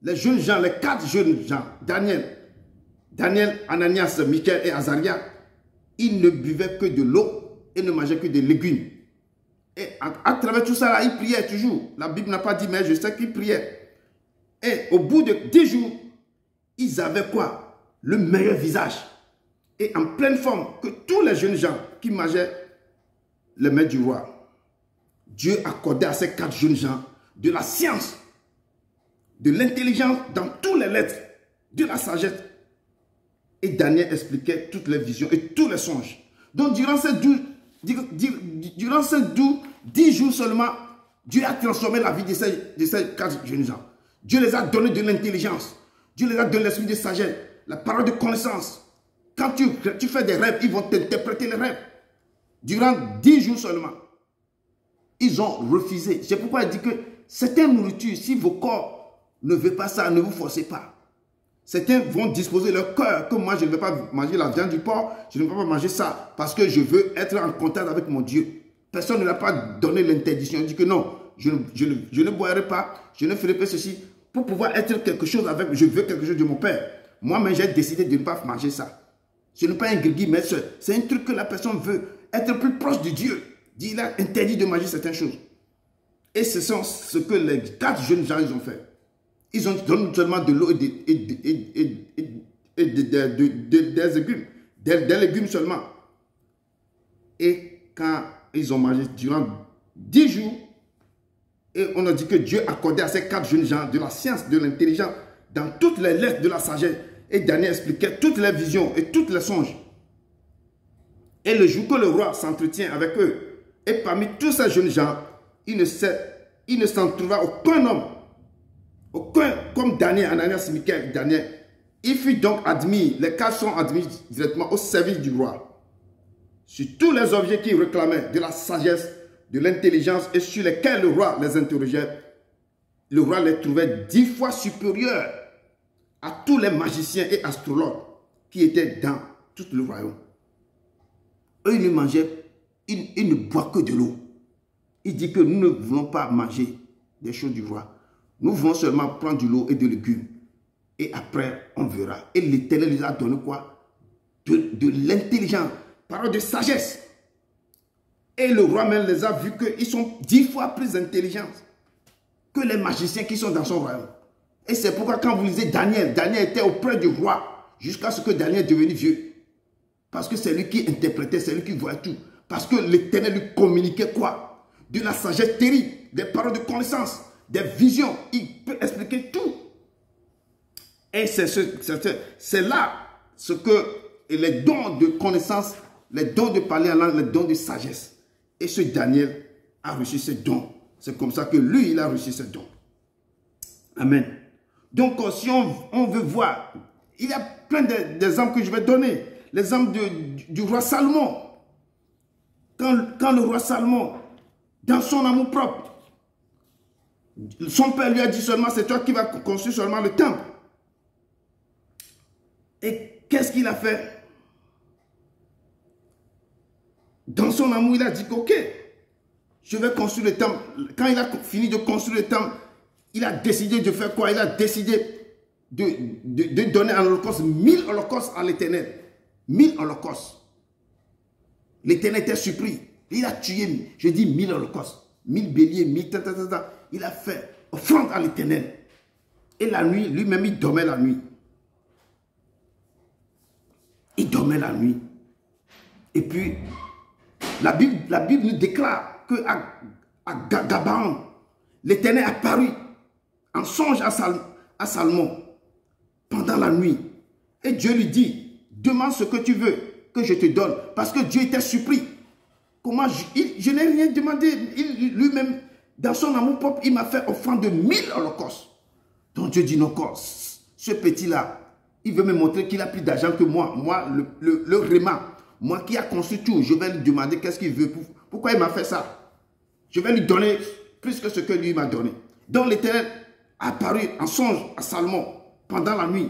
les jeunes gens, les 4 jeunes gens, Daniel, Ananias, Michael et Azaria, ils ne buvaient que de l'eau et ne mangeaient que des légumes. Et à travers tout ça, là, ils priaient toujours. La Bible n'a pas dit, mais je sais qu'ils priaient. Et au bout de 10 jours, ils avaient quoi? Le meilleur visage. Et en pleine forme que tous les jeunes gens qui mangeaient les mets du roi. Dieu accordait à ces 4 jeunes gens de la science, de l'intelligence dans toutes les lettres, de la sagesse. Et Daniel expliquait toutes les visions et tous les songes. Donc durant ces 10 jours seulement, Dieu a transformé la vie de ces 4 jeunes gens. Dieu les a donné de l'intelligence. Dieu les a donné l'esprit de sagesse, la parole de connaissance. Quand tu fais des rêves, ils vont t'interpréter les rêves. Durant 10 jours seulement, ils ont refusé. C'est pourquoi il dit que certaines nourritures, si vos corps ne veulent pas ça, ne vous forcez pas. Certains vont disposer leur cœur, que moi je ne vais pas manger la viande du porc, je ne vais pas manger ça, parce que je veux être en contact avec mon Dieu. Personne ne l'a pas donné l'interdiction. Il dit que non, je ne boirai pas, je ne ferai pas ceci, pour pouvoir être quelque chose avec, je veux quelque chose de mon Père. Moi-même, j'ai décidé de ne pas manger ça. Ce n'est pas un grigui, mais c'est un truc que la personne veut, être plus proche de Dieu. Il a interdit de manger certaines choses. Et ce sont ce que les 4 jeunes gens ils ont fait. Ils ont donné seulement de l'eau et des légumes seulement. Et quand ils ont mangé durant 10 jours, et on a dit que Dieu accordait à ces 4 jeunes gens de la science, de l'intelligence, dans toutes les lettres de la sagesse. Et Daniel expliquait toutes les visions et toutes les songes. Et le jour que le roi s'entretient avec eux, et parmi tous ces jeunes gens, il ne s'en trouva aucun homme, aucun comme Daniel, Ananias, Michael, Daniel. Il fut donc admis, les 4 sont admis directement au service du roi. Sur tous les objets qu'il réclamait, de la sagesse, de l'intelligence et sur lesquels le roi les interrogeait, le roi les trouvait 10 fois supérieurs à tous les magiciens et astrologues qui étaient dans tout le royaume. Eux, ils ne mangeaient, ils ne boivent que de l'eau. Il dit que nous ne voulons pas manger des choses du roi. Nous voulons seulement prendre de l'eau et des légumes. Et après, on verra. Et l'Éternel les a donné quoi? De l'intelligence, parole de sagesse. Et le roi même les a vus qu'ils sont 10 fois plus intelligents que les magiciens qui sont dans son royaume. Et c'est pourquoi quand vous lisez Daniel, Daniel était auprès du roi jusqu'à ce que Daniel est devenu vieux. Parce que c'est lui qui interprétait, c'est lui qui voyait tout. Parce que l'Éternel lui communiquait quoi? De la sagesse terrible, des paroles de connaissance, des visions. Il peut expliquer tout. Et c'est là ce que les dons de connaissance, les dons de parler en langue, les dons de sagesse. Et ce Daniel a reçu ces dons. C'est comme ça que lui, il a reçu ces dons. Amen. Donc, si on veut voir, il y a plein d'exemples que je vais donner. L'exemple du roi Salomon. Quand le roi Salomon, dans son amour propre, son père lui a dit seulement, c'est toi qui vas construire seulement le temple. Et qu'est-ce qu'il a fait? Dans son amour, il a dit, ok, je vais construire le temple. Quand il a fini de construire le temple, il a décidé de faire quoi? Il a décidé de donner en holocauste 1000 holocaustes à l'Éternel. 1000 holocaustes. L'Éternel était surpris. Il a tué, je dis 1000 holocaustes. 1000 béliers, 1000 Il a fait offrande à l'Éternel. Et la nuit, lui-même, il dormait la nuit. Il dormait la nuit. Et puis, la Bible nous déclare qu'à Gabaon, l'Éternel apparut en songe à Salomon pendant la nuit. Et Dieu lui dit, demande ce que tu veux que je te donne. Parce que Dieu était surpris. Comment je n'ai rien demandé. Lui-même, dans son amour propre, il m'a fait offrande de 1000 holocaustes. Donc Dieu dit, non, ce petit-là, il veut me montrer qu'il a plus d'argent que moi. Moi, le Réma, moi qui a construit tout, je vais lui demander qu'est-ce qu'il veut. Pourquoi il m'a fait ça? Je vais lui donner plus que ce que lui m'a donné. Donc l'Éternel a apparu en songe à Salomon pendant la nuit.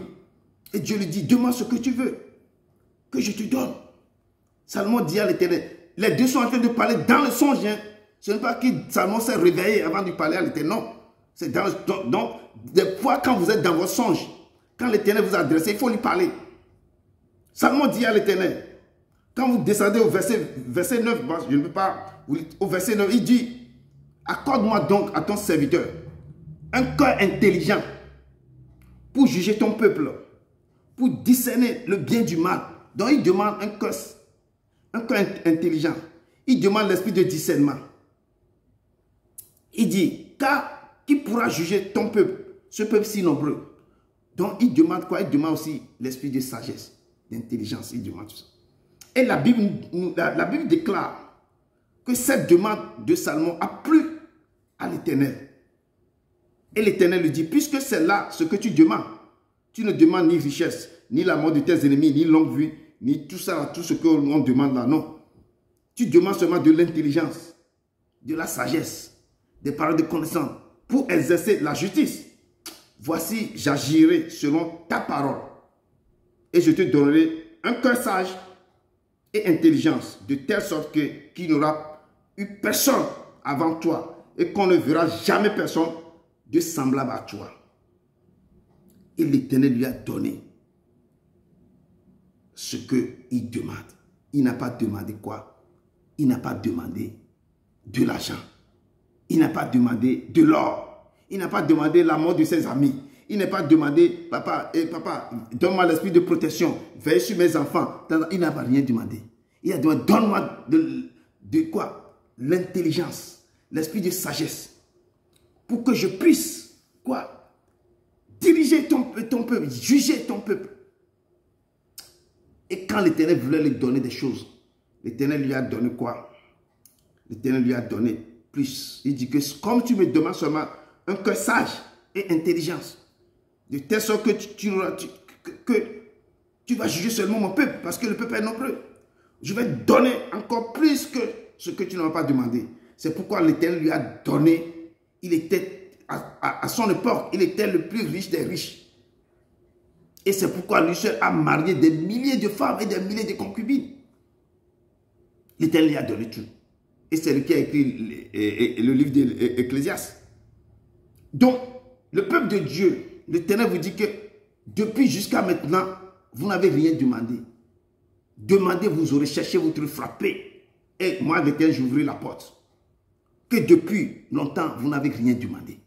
Et Dieu lui dit, demande ce que tu veux, que je te donne. Salomon dit à l'Éternel, les deux sont en train de parler dans le songe. Hein. Ce n'est pas que Salomon s'est réveillé avant de parler à l'Éternel. Non. C'est dans le, donc, des fois, quand vous êtes dans votre songe, quand l'Éternel vous adresse, il faut lui parler. Salomon dit à l'Éternel, quand vous descendez au verset 9, je ne peux pas, au verset 9, il dit, accorde-moi donc à ton serviteur un cœur intelligent pour juger ton peuple, pour discerner le bien du mal. Donc il demande un cœur intelligent. Il demande l'esprit de discernement. Il dit, car qui pourra juger ton peuple, ce peuple si nombreux? Donc il demande quoi? Il demande aussi l'esprit de sagesse, d'intelligence. Il demande tout ça. Et la Bible déclare que cette demande de Salomon a plu à l'Éternel. Et l'Éternel lui dit, puisque c'est là ce que tu demandes, tu ne demandes ni richesse, ni la mort de tes ennemis, ni longue vie, ni tout ça, tout ce qu'on demande là, non. Tu demandes seulement de l'intelligence, de la sagesse, des paroles de connaissance, pour exercer la justice. Voici, j'agirai selon ta parole. Et je te donnerai un cœur sage et intelligence, de telle sorte qu'il n'y aura eu personne avant toi et qu'on ne verra jamais personne de semblable à toi. Et l'Éternel lui a donné ce qu'il demande. Il n'a pas demandé quoi? Il n'a pas demandé de l'argent. Il n'a pas demandé de l'or. Il n'a pas demandé la mort de ses amis. Il n'a pas demandé, papa, donne-moi l'esprit de protection, veille sur mes enfants. Il n'a pas rien demandé. Il a demandé, donne-moi de quoi? L'intelligence, l'esprit de sagesse, pour que je puisse, quoi? Diriger ton peuple, juger ton peuple. Et quand l'Éternel voulait lui donner des choses, l'Éternel lui a donné quoi? L'Éternel lui a donné plus. Il dit que comme tu me demandes seulement un cœur sage et intelligence, de telle sorte que tu vas juger seulement mon peuple, parce que le peuple est nombreux. Je vais donner encore plus que ce que tu n'as pas demandé. C'est pourquoi l'Éternel lui a donné. Il était, à son époque, il était le plus riche des riches. Et c'est pourquoi lui seul a marié des milliers de femmes et des milliers de concubines. L'Éternel lui a donné tout. Et c'est lui qui a écrit le livre de l'Ecclésiaste. Donc, le peuple de Dieu, l'Éternel vous dit que depuis jusqu'à maintenant, vous n'avez rien demandé. Demandez, vous aurez cherché, vous aurez frappé. Et moi, l'Éternel, j'ouvrirai la porte. Que depuis longtemps, vous n'avez rien demandé.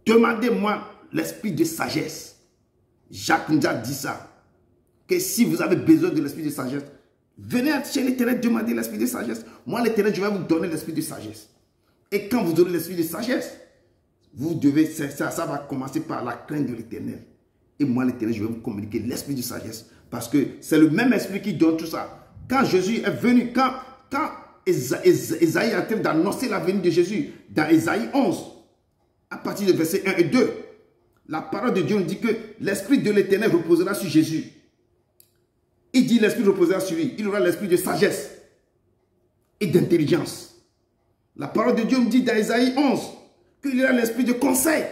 Demandez-moi l'esprit de sagesse. Jacques nous a dit ça. Que si vous avez besoin de l'esprit de sagesse, venez chez l'Éternel demander l'esprit de sagesse. Moi, l'Éternel, je vais vous donner l'esprit de sagesse. Et quand vous aurez l'esprit de sagesse, vous devez, ça va commencer par la crainte de l'Éternel. Et moi, l'Éternel, je vais vous communiquer l'esprit de sagesse. Parce que c'est le même esprit qui donne tout ça. Quand Jésus est venu, quand Esaïe est en train d'annoncer la venue de Jésus, dans Esaïe 11, à partir du verset 1 et 2, la parole de Dieu nous dit que l'esprit de l'Éternel reposera sur Jésus. Il dit l'esprit reposera sur lui. Il aura l'esprit de sagesse et d'intelligence. La parole de Dieu nous dit dans Esaïe 11 qu'il aura l'esprit de conseil,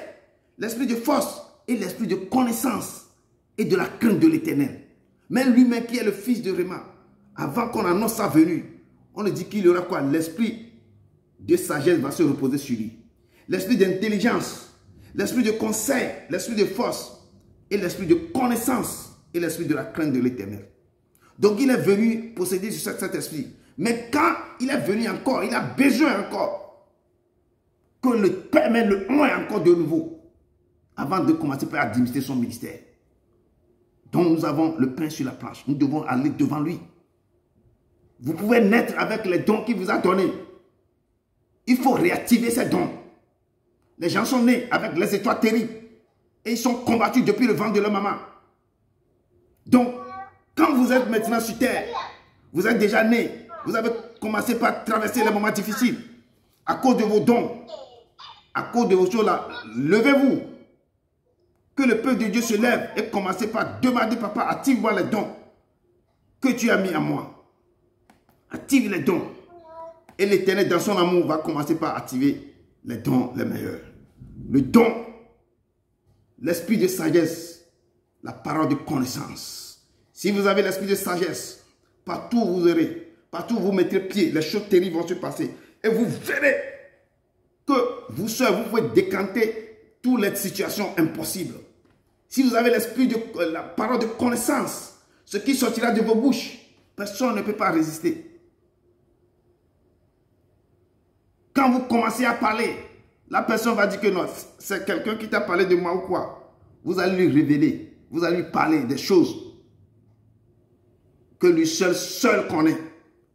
l'esprit de force et l'esprit de connaissance et de la crainte de l'Éternel. Même lui-même qui est le fils de Réma, avant qu'on annonce sa venue, on nous dit qu'il y aura quoi? L'esprit de sagesse va se reposer sur lui. L'esprit d'intelligence, l'esprit de conseil, l'esprit de force et l'esprit de connaissance et l'esprit de la crainte de l'Éternel. Donc il est venu posséder sur cet esprit. Mais quand il est venu encore, il a besoin encore que le Père le oint encore de nouveau avant de commencer par administrer son ministère. dont nous avons le pain sur la planche. Nous devons aller devant lui. Vous pouvez naître avec les dons qu'il vous a donnés. Il faut réactiver ces dons. Les gens sont nés avec les étoiles terribles et ils sont combattus depuis le ventre de leur maman. Donc, quand vous êtes maintenant sur terre, vous êtes déjà né, vous avez commencé par traverser les moments difficiles à cause de vos dons, à cause de vos choses-là. Levez-vous. Que le peuple de Dieu se lève et commencez par demander, papa, active-moi les dons que tu as mis à moi. Active les dons. Et l'Éternel, dans son amour, va commencer par activer les dons les meilleurs. Le don, l'esprit de sagesse, la parole de connaissance. Si vous avez l'esprit de sagesse, partout où vous irez, partout où vous mettrez pied, les choses terribles vont se passer. Et vous verrez que vous seuls, vous pouvez décanter toutes les situations impossibles. Si vous avez l'esprit de la parole de connaissance, ce qui sortira de vos bouches, personne ne peut pas résister. Quand vous commencez à parler, la personne va dire que non, c'est quelqu'un qui t'a parlé de moi ou quoi. Vous allez lui révéler, vous allez lui parler des choses que lui seul connaît,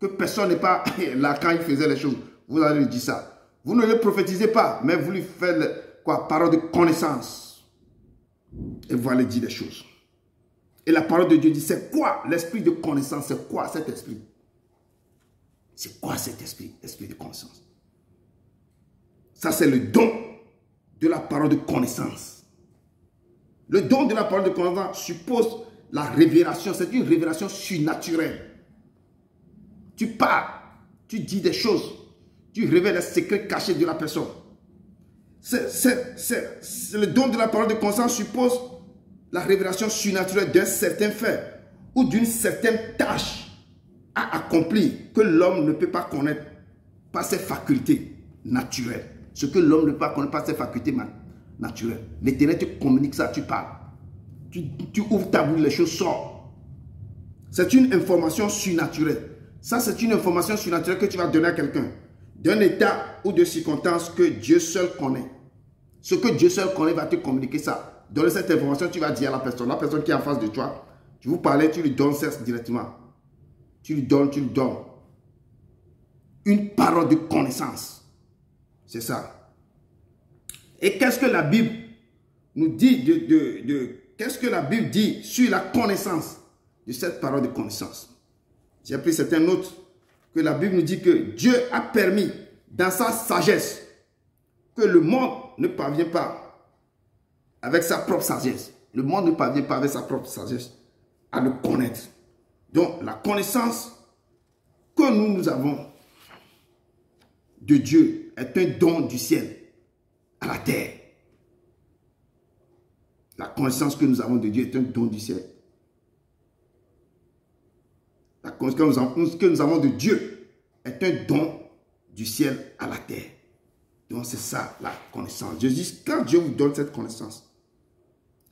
que personne n'est pas là quand il faisait les choses. Vous allez lui dire ça. Vous ne le prophétisez pas, mais vous lui faites quoi? Parole de connaissance. Et vous allez dire des choses. Et la parole de Dieu dit, c'est quoi l'esprit de connaissance? C'est quoi cet esprit? C'est quoi cet esprit? L'esprit de connaissance. Ça, c'est le don de la parole de connaissance. Le don de la parole de connaissance suppose la révélation. C'est une révélation surnaturelle. Tu parles, tu dis des choses, tu révèles les secrets cachés de la personne. Le don de la parole de connaissance suppose la révélation surnaturelle d'un certain fait ou d'une certaine tâche à accomplir que l'homme ne peut pas connaître par ses facultés naturelles. Ce que l'homme ne peut pas connaître par ses facultés naturelles. L'Éternel te communique ça, tu parles. Tu ouvres ta bouche, les choses sortent. C'est une information surnaturelle. Ça, c'est une information surnaturelle que tu vas donner à quelqu'un. D'un état ou de circonstance que Dieu seul connaît. Ce que Dieu seul connaît va te communiquer ça. Donner cette information, tu vas dire à la personne qui est en face de toi, tu vous parles, tu lui donnes ça directement. Tu lui donnes. Une parole de connaissance. C'est ça. Et qu'est-ce que la Bible nous dit qu'est-ce que la Bible dit sur la connaissance de cette parole de connaissance? J'ai pris certaines notes que la Bible nous dit que Dieu a permis dans sa sagesse que le monde ne parvient pas avec sa propre sagesse. Le monde ne parvient pas avec sa propre sagesse à le connaître. Donc la connaissance que nous avons de Dieu est un don du ciel à la terre. La connaissance que nous avons de Dieu est un don du ciel. La connaissance que nous avons de Dieu est un don du ciel à la terre. Donc c'est ça la connaissance. Je dis, quand Dieu vous donne cette connaissance,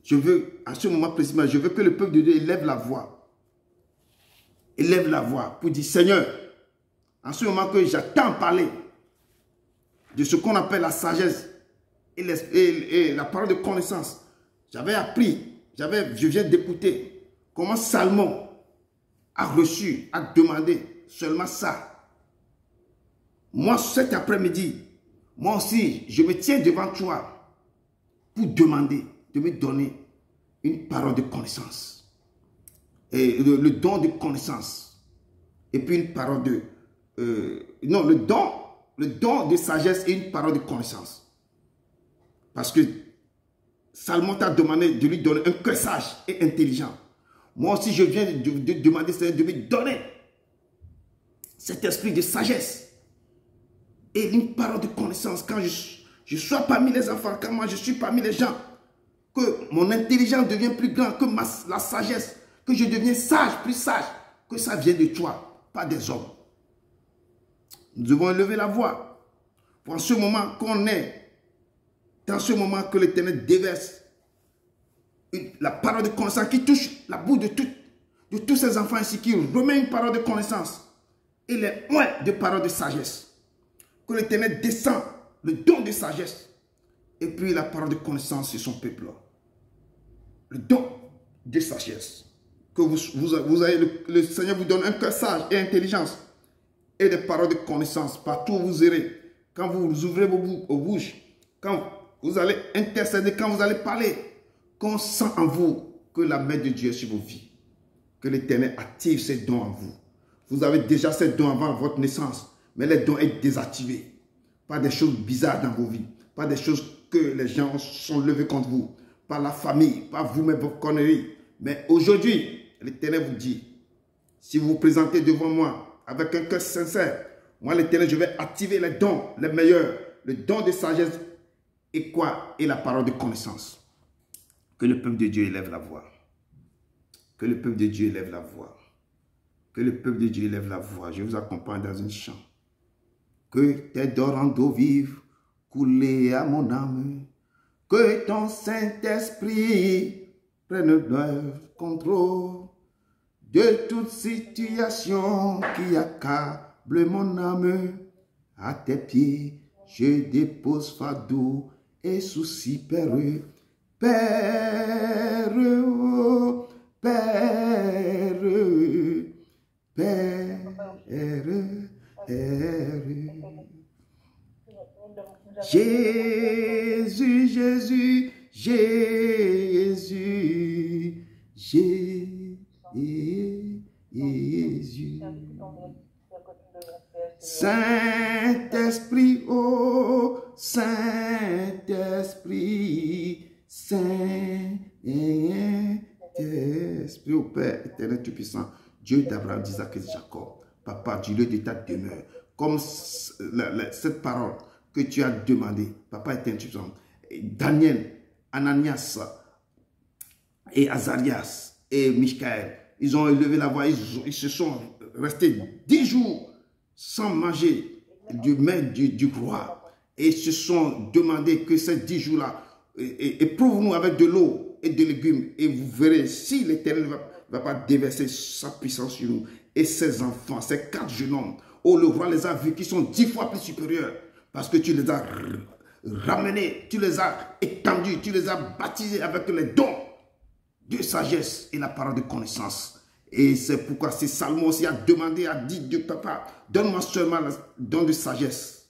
je veux, à ce moment précisément, je veux que le peuple de Dieu élève la voix. Élève la voix pour dire, Seigneur, en ce moment que j'attends parler de ce qu'on appelle la sagesse et la parole de connaissance, j'avais appris, je viens d'écouter comment Salomon a reçu, a demandé seulement ça. Moi, cet après-midi, moi aussi, je me tiens devant toi pour demander de me donner une parole de connaissance. Et le don de connaissance. Et puis une parole de... le don de sagesse et une parole de connaissance. Parce que Salomon t'a demandé de lui donner un cœur sage et intelligent. Moi aussi, je viens de demander de me donner cet esprit de sagesse et une parole de connaissance. Quand je sois parmi les enfants, quand moi je suis parmi les gens, que mon intelligence devient plus grande que la sagesse, que je deviens sage, plus sage, que ça vient de toi, pas des hommes. Nous devons élever la voix pour en ce moment qu'on est, dans ce moment que l'Éternel déverse la parole de connaissance qui touche la bouche de tous ces enfants ici, qui remet une parole de connaissance et les oint de parole de sagesse. Que l'Éternel descend le don de sagesse et puis la parole de connaissance sur son peuple. Le don de sagesse. Que vous avez, le Seigneur vous donne un cœur sage et intelligence et des paroles de connaissance partout où vous irez. Quand vous ouvrez vos bouches, quand vous allez intercéder, quand vous allez parler, qu'on sent en vous que la main de Dieu est sur vos vies. Que l'Éternel active ses dons en vous. Vous avez déjà ces dons avant votre naissance, mais les dons sont désactivés. Pas des choses bizarres dans vos vies, pas des choses que les gens sont levés contre vous, pas la famille, pas vous-même vos conneries. Mais aujourd'hui, l'Éternel vous dit, si vous vous présentez devant moi avec un cœur sincère, moi l'Éternel, je vais activer les dons, les meilleurs, le don de sagesse et quoi? Et la parole de connaissance. Que le peuple de Dieu élève la voix. Que le peuple de Dieu élève la voix. Que le peuple de Dieu élève la voix. Je vous accompagne dans un chant. Que tes torrents d'eau vive coulent à mon âme. Que ton Saint-Esprit prenne le contrôle de toute situation qui accable mon âme. À tes pieds, je dépose fardeau et soucis péreux. Père, oh, Père, Père, Père. Jésus, Jésus, Jésus, Jésus. Saint-Esprit, oh, Saint-Esprit, Saint-Esprit, ô Père éternel tout-puissant, Dieu d'Abraham, d'Isaac et de Jacob, Papa, du lieu de ta demeure, comme cette parole que tu as demandée, Papa éternel tout-puissant, Daniel, Ananias et Azarias et Michaël, ils ont élevé la voix, ils se sont restés 10 jours sans manger du main du roi et se sont demandé que ces 10 jours-là, éprouve-nous avec de l'eau et des légumes et vous verrez si l'Éternel ne va pas déverser sa puissance sur nous. Et ces enfants, ces 4 jeunes hommes, oh le roi les a vus qui sont 10 fois plus supérieurs parce que tu les as ramenés, tu les as étendus, tu les as baptisés avec les dons de sagesse et la parole de connaissance. Et c'est pourquoi c'est Salomon aussi a demandé, a dit Dieu, Papa, donne-moi seulement le don de sagesse,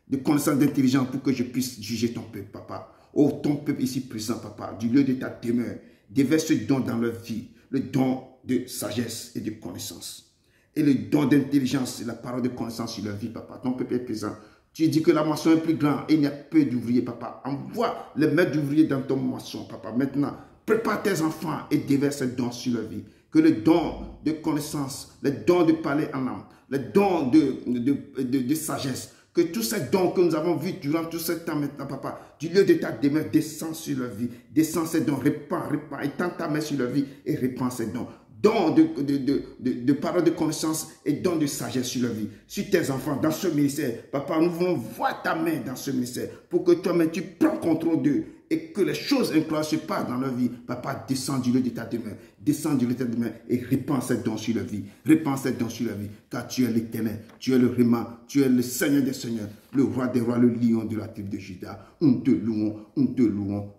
de connaissance, d'intelligence pour que je puisse juger ton peuple, Papa. Oh, ton peuple ici présent, Papa, du lieu de ta demeure, déverse ce don dans leur vie, le don de sagesse et de connaissance. Et le don d'intelligence et la parole de connaissance sur leur vie, Papa. Ton peuple est présent. Tu dis que la moisson est plus grande et il y a peu d'ouvriers, Papa. Envoie les maîtres d'ouvriers dans ton moisson, Papa. Maintenant, prépare tes enfants et déverse ce don sur leur vie. Que le don de connaissance, le don de parler en langue, le don de sagesse, que tous ces dons que nous avons vus durant tout ce temps maintenant, Papa, du lieu de ta demeure, descend sur leur vie, descend ces dons, répand, étends ta main sur leur vie et répand ces dons. Don de parole de connaissance et don de sagesse sur leur vie, sur tes enfants, dans ce ministère. Papa, nous voulons voir ta main dans ce ministère pour que toi-même tu prends contrôle d'eux et que les choses incroyables se passent dans leur vie. Papa, descends du lieu de ta demeure, descends du lieu de ta demeure et répands ces dons sur leur vie, répands ces dons sur leur vie, car tu es l'Éternel, tu es le Réma, tu es le Seigneur des Seigneurs, le Roi des Rois, le Lion de la tribu de Juda. Nous te louons,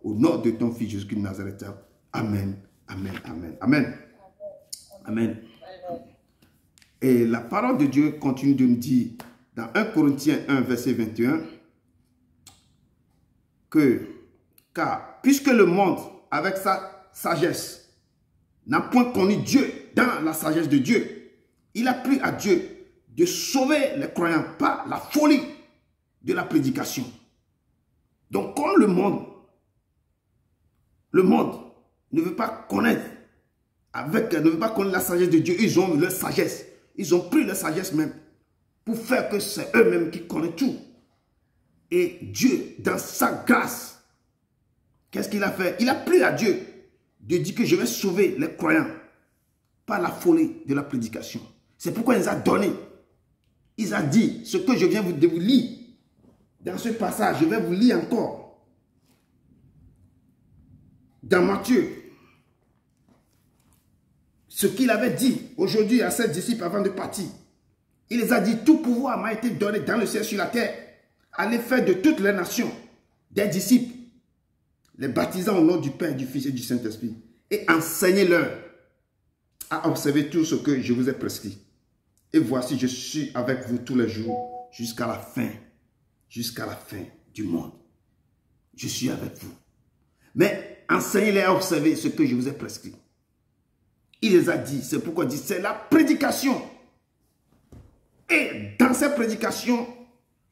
au nom de ton Fils Jésus-Christ de Nazareth. Amen, amen, amen, amen. Amen. Et la parole de Dieu continue de me dire dans 1 Corinthiens 1, verset 21, que, car puisque le monde, avec sa sagesse, n'a point connu Dieu dans la sagesse de Dieu, il a plu à Dieu de sauver les croyants par la folie de la prédication. Donc, comme le monde ne veut pas connaître ne veut pas connaître la sagesse de Dieu, ils ont leur sagesse. Ils ont pris leur sagesse même pour faire que c'est eux-mêmes qui connaissent tout. Et Dieu, dans sa grâce, qu'est-ce qu'il a fait? Il a pris à Dieu de dire que je vais sauver les croyants par la folie de la prédication. C'est pourquoi il les a donné. Il a dit, ce que je viens de vous lire, dans ce passage, je vais vous lire encore. Dans Matthieu, ce qu'il avait dit aujourd'hui à ses disciples avant de partir. Il les a dit, tout pouvoir m'a été donné dans le ciel et sur la terre. Allez faire de toutes les nations des disciples, les baptisant au nom du Père, du Fils et du Saint-Esprit, et enseignez-leur à observer tout ce que je vous ai prescrit. Et voici, je suis avec vous tous les jours jusqu'à la fin du monde. Je suis avec vous. Mais enseignez-les à observer ce que je vous ai prescrit. Il les a dit, c'est pourquoi il dit, c'est la prédication. Et dans cette prédication,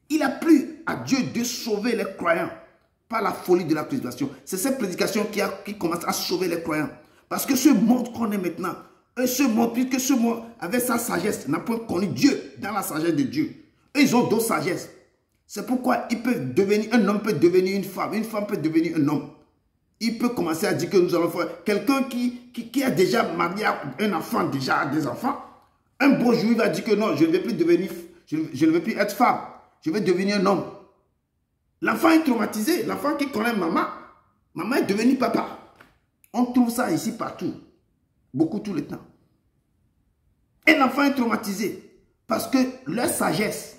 il a plu à Dieu de sauver les croyants par la folie de la prédication. C'est cette prédication qui commence à sauver les croyants. Parce que ce monde qu'on est maintenant, ce monde, puisque ce monde, avec sa sagesse, n'a pas connu Dieu dans la sagesse de Dieu. Et ils ont d'autres sagesses. C'est pourquoi un homme peut devenir une femme peut devenir un homme. Il peut commencer à dire que nous allons faire. Quelqu'un qui a déjà marié un enfant, déjà a des enfants, un beau jour, il va dire que non, je ne vais plus devenir, je ne vais plus être femme, je vais devenir un homme. L'enfant est traumatisé. L'enfant qui connaît maman est devenu papa. On trouve ça ici partout. Beaucoup tout le temps. Et l'enfant est traumatisé parce que leur sagesse,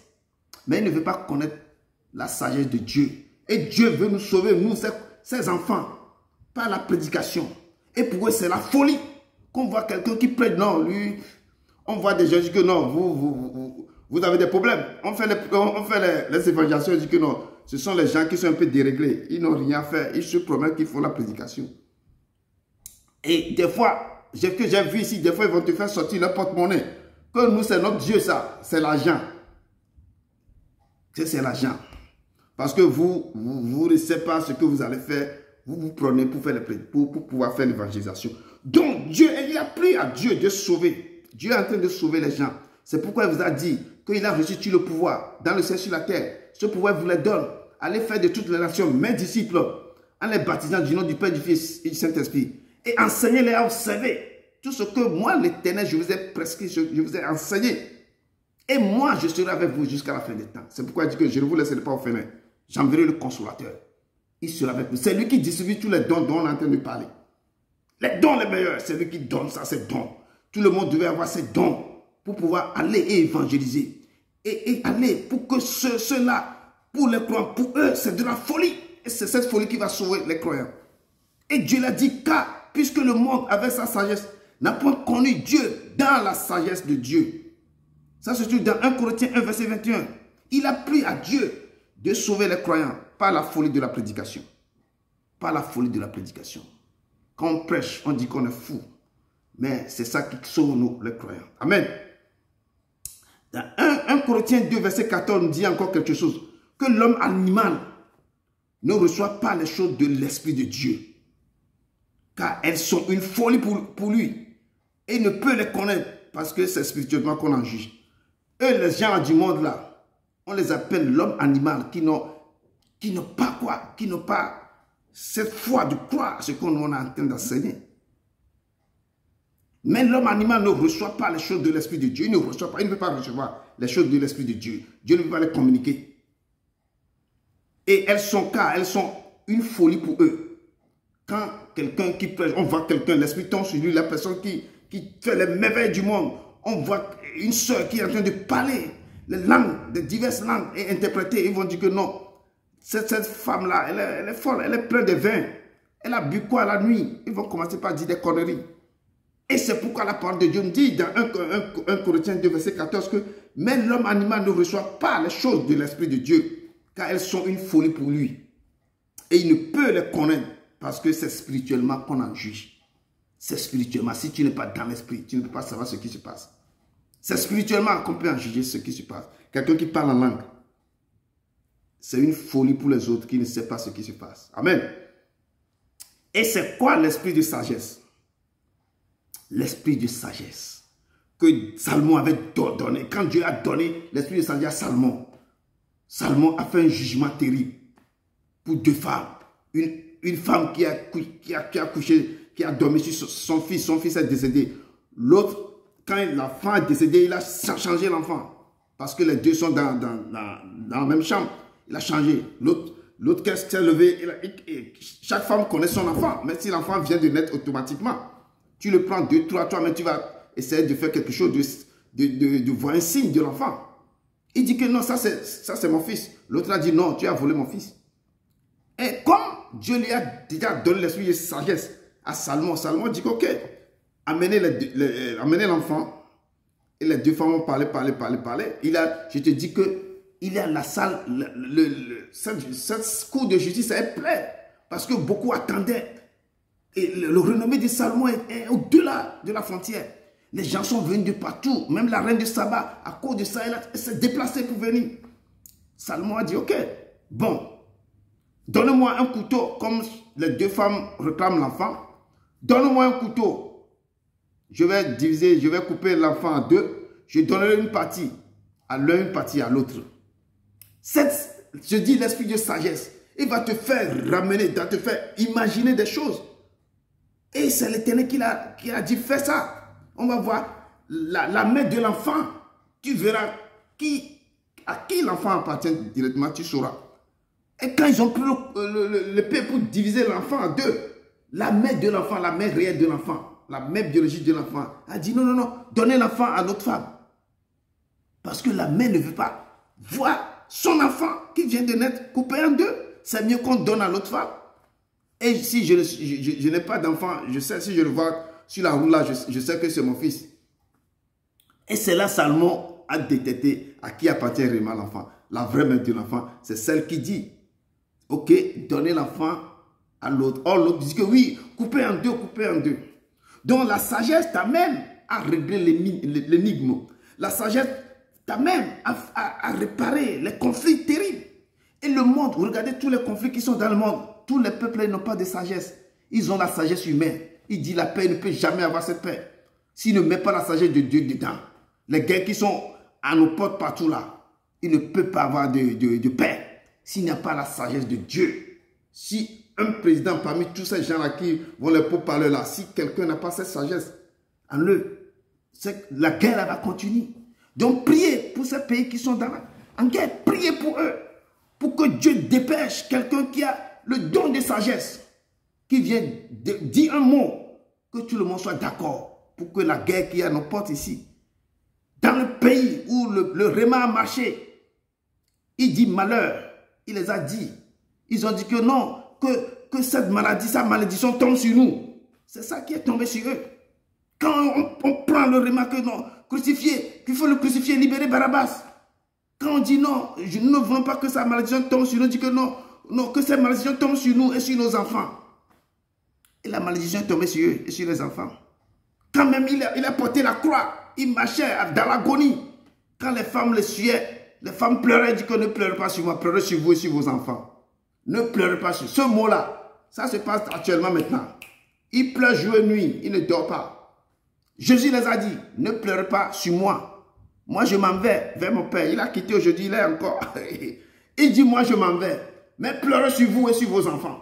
mais il ne veut pas connaître la sagesse de Dieu. Et Dieu veut nous sauver, nous, ses enfants, par la prédication. Et pour eux, c'est la folie. Qu'on voit quelqu'un qui prête, non, lui, on voit des gens qui disent que non, vous avez des problèmes. On fait les évangélisations, on dit que non, ce sont les gens qui sont un peu déréglés. Ils n'ont rien fait, ils se promettent qu'ils font la prédication. Et des fois, ce que j'ai vu ici, des fois, ils vont te faire sortir leur porte-monnaie. Que nous, c'est notre Dieu, ça. C'est l'argent. C'est l'argent. Parce que vous ne savez pas ce que vous allez faire. Vous prenez pour pouvoir faire l'évangélisation. Donc, Dieu, il a pris à Dieu de sauver. Dieu est en train de sauver les gens. C'est pourquoi il vous a dit qu'il a reçu tout le pouvoir dans le ciel sur la terre. Ce pouvoir vous le donne. Allez faire de toutes les nations mes disciples en les baptisant du nom du Père, du Fils et du Saint-Esprit. Et enseignez-les à observer tout ce que moi, l'Éternel, je vous ai prescrit, je vous ai enseigné. Et moi, je serai avec vous jusqu'à la fin des temps. C'est pourquoi il dit que je ne vous laisserai pas au orphelin. J'enverrai le consolateur. Il sera avec vous. C'est lui qui distribue tous les dons dont on est en train de parler. Les dons les meilleurs, c'est lui qui donne ça, ces dons. Tout le monde devait avoir ces dons pour pouvoir aller et évangéliser. Et aller pour que ceux-là, pour les croyants, pour eux, c'est de la folie. Et c'est cette folie qui va sauver les croyants. Et Dieu l'a dit, car, puisque le monde, avec sa sagesse, n'a point connu Dieu dans la sagesse de Dieu. Ça se trouve dans 1 Corinthiens 1, verset 21. Il a plu à Dieu de sauver les croyants par la folie de la prédication. Par la folie de la prédication. Quand on prêche, on dit qu'on est fou. Mais c'est ça qui sauve nous, les croyants. Amen. Dans 1 Corinthiens 2, verset 14, on dit encore quelque chose. Que l'homme animal ne reçoit pas les choses de l'Esprit de Dieu. Car elles sont une folie pour lui. Et il ne peut les connaître parce que c'est spirituellement qu'on en juge. Eux, les gens du monde là, on les appelle l'homme animal qui n'ont pas cette foi de croire ce qu'on est en train d'enseigner. Mais l'homme animal ne reçoit pas les choses de l'Esprit de Dieu. Il ne reçoit pas, il ne peut pas recevoir les choses de l'Esprit de Dieu. Dieu ne peut pas les communiquer. Et elles sont une folie pour eux. Quand quelqu'un qui prêche, on voit quelqu'un, l'Esprit tombe sur lui, la personne qui fait les merveilles du monde, on voit une sœur qui est en train de parler les langues, de diverses langues et interpréter. Ils vont dire que non, cette femme-là, elle est folle, elle est pleine de vin. Elle a bu quoi la nuit? Ils vont commencer par dire des conneries. Et c'est pourquoi la parole de Dieu me dit dans 1 Corinthiens 2, verset 14 que même l'homme animal ne reçoit pas les choses de l'Esprit de Dieu, car elles sont une folie pour lui. Et il ne peut les connaître parce que c'est spirituellement qu'on en juge. C'est spirituellement. Si tu n'es pas dans l'esprit, tu ne peux pas savoir ce qui se passe. C'est spirituellement qu'on peut en juger ce qui se passe. Quelqu'un qui parle en langue, c'est une folie pour les autres qui ne savent pas ce qui se passe. Amen. Et c'est quoi l'esprit de sagesse? L'esprit de sagesse que Salomon avait donné. Quand Dieu a donné l'esprit de sagesse à Salomon, Salomon a fait un jugement terrible pour deux femmes. Une femme qui a couché, qui a dormi sur son fils est décédé. L'autre, quand l'enfant est décédé, il a changé l'enfant. Parce que les deux sont dans la même chambre. Il a changé. L'autre qui s'est levé, chaque femme connaît son enfant. Mais si l'enfant vient de naître automatiquement, tu le prends 2, 3, toi, mais tu vas essayer de faire quelque chose, de voir un signe de l'enfant. Il dit que non, ça c'est mon fils. L'autre a dit non, tu as volé mon fils. Et comme Dieu lui a déjà donné l'esprit de sagesse à Salomon. Salomon dit ok, amenez l'enfant. Et les deux femmes ont parlé. Je te dis que il y a la salle, cette cour de justice est pleine. Parce que beaucoup attendaient. Et le renommé de Salomon est au-delà de la frontière. Les gens sont venus de partout. Même la reine de Saba, à cause de ça, elle s'est déplacée pour venir. Salomon a dit, ok, bon, donne-moi un couteau, comme les deux femmes réclament l'enfant. Donne-moi un couteau. Je vais couper l'enfant en deux. Je donnerai une partie à l'un, une partie à l'autre. Je dis l'esprit de sagesse. Il va te faire ramener, va te faire imaginer des choses. Et c'est l'Éternel qui a dit, fais ça. On va voir la main de l'enfant. Tu verras à qui l'enfant appartient directement, tu sauras. Et quand ils ont pris l'épée pour diviser l'enfant en deux, la main de l'enfant, la main réelle de l'enfant, la main biologique de l'enfant, a dit non, donnez l'enfant à notre femme. Parce que la main ne veut pas voir son enfant qui vient de naître coupé en deux. C'est mieux qu'on donne à l'autre femme. Et si je n'ai pas d'enfant, je sais, si je le vois sur la route là, je sais que c'est mon fils. Et c'est là Salomon a détecté à qui appartient réellement l'enfant. La vraie main de l'enfant, c'est celle qui dit, ok, donnez l'enfant à l'autre. Or, l'autre dit que oui, coupez en deux. Donc, la sagesse t'amène à régler l'énigme. La sagesse t'amène à réparer les conflits terribles. Et le monde, regardez tous les conflits qui sont dans le monde. Tous les peuples n'ont pas de sagesse. Ils ont la sagesse humaine. Il dit la paix ne peut jamais avoir cette paix. S'il ne met pas la sagesse de Dieu dedans. Les guerres qui sont à nos portes partout là, il ne peut pas avoir de paix. S'il n'y a pas la sagesse de Dieu. Si un président parmi tous ces gens-là qui vont les pourparlers là, si quelqu'un n'a pas cette sagesse en eux, la guerre elle va continuer. Donc priez pour ces pays qui sont en guerre. Priez pour eux. Pour que Dieu dépêche quelqu'un qui a le don de sagesse, qui vient dire un mot, que tout le monde soit d'accord, pour que la guerre qui est à nos portes ici, dans le pays où le Réma a marché, il dit malheur, il les a dit. Ils ont dit que non, que cette maladie, sa malédiction tombe sur nous. C'est ça qui est tombé sur eux. Quand on prend le Réma que non, crucifié, qu'il faut le crucifier, libérer Barabbas. Quand on dit non, je ne veux pas que sa malédiction tombe sur nous, on dit que non, que cette malédiction tombe sur nous et sur nos enfants. Et la malédiction est tombée sur eux et sur les enfants. Quand même il a porté la croix, il marchait dans l'agonie. Quand les femmes le suivaient, les femmes pleuraient, il dit que ne pleurez pas sur moi, pleurez sur vous et sur vos enfants. Ne pleurez pas sur ce mot-là. Ça se passe actuellement maintenant. Il pleure jour et nuit, il ne dort pas. Jésus les a dit, ne pleurez pas sur moi. Moi, je m'en vais vers mon Père. Il a quitté aujourd'hui, il est encore. Il dit, moi, je m'en vais. Mais pleurez sur vous et sur vos enfants.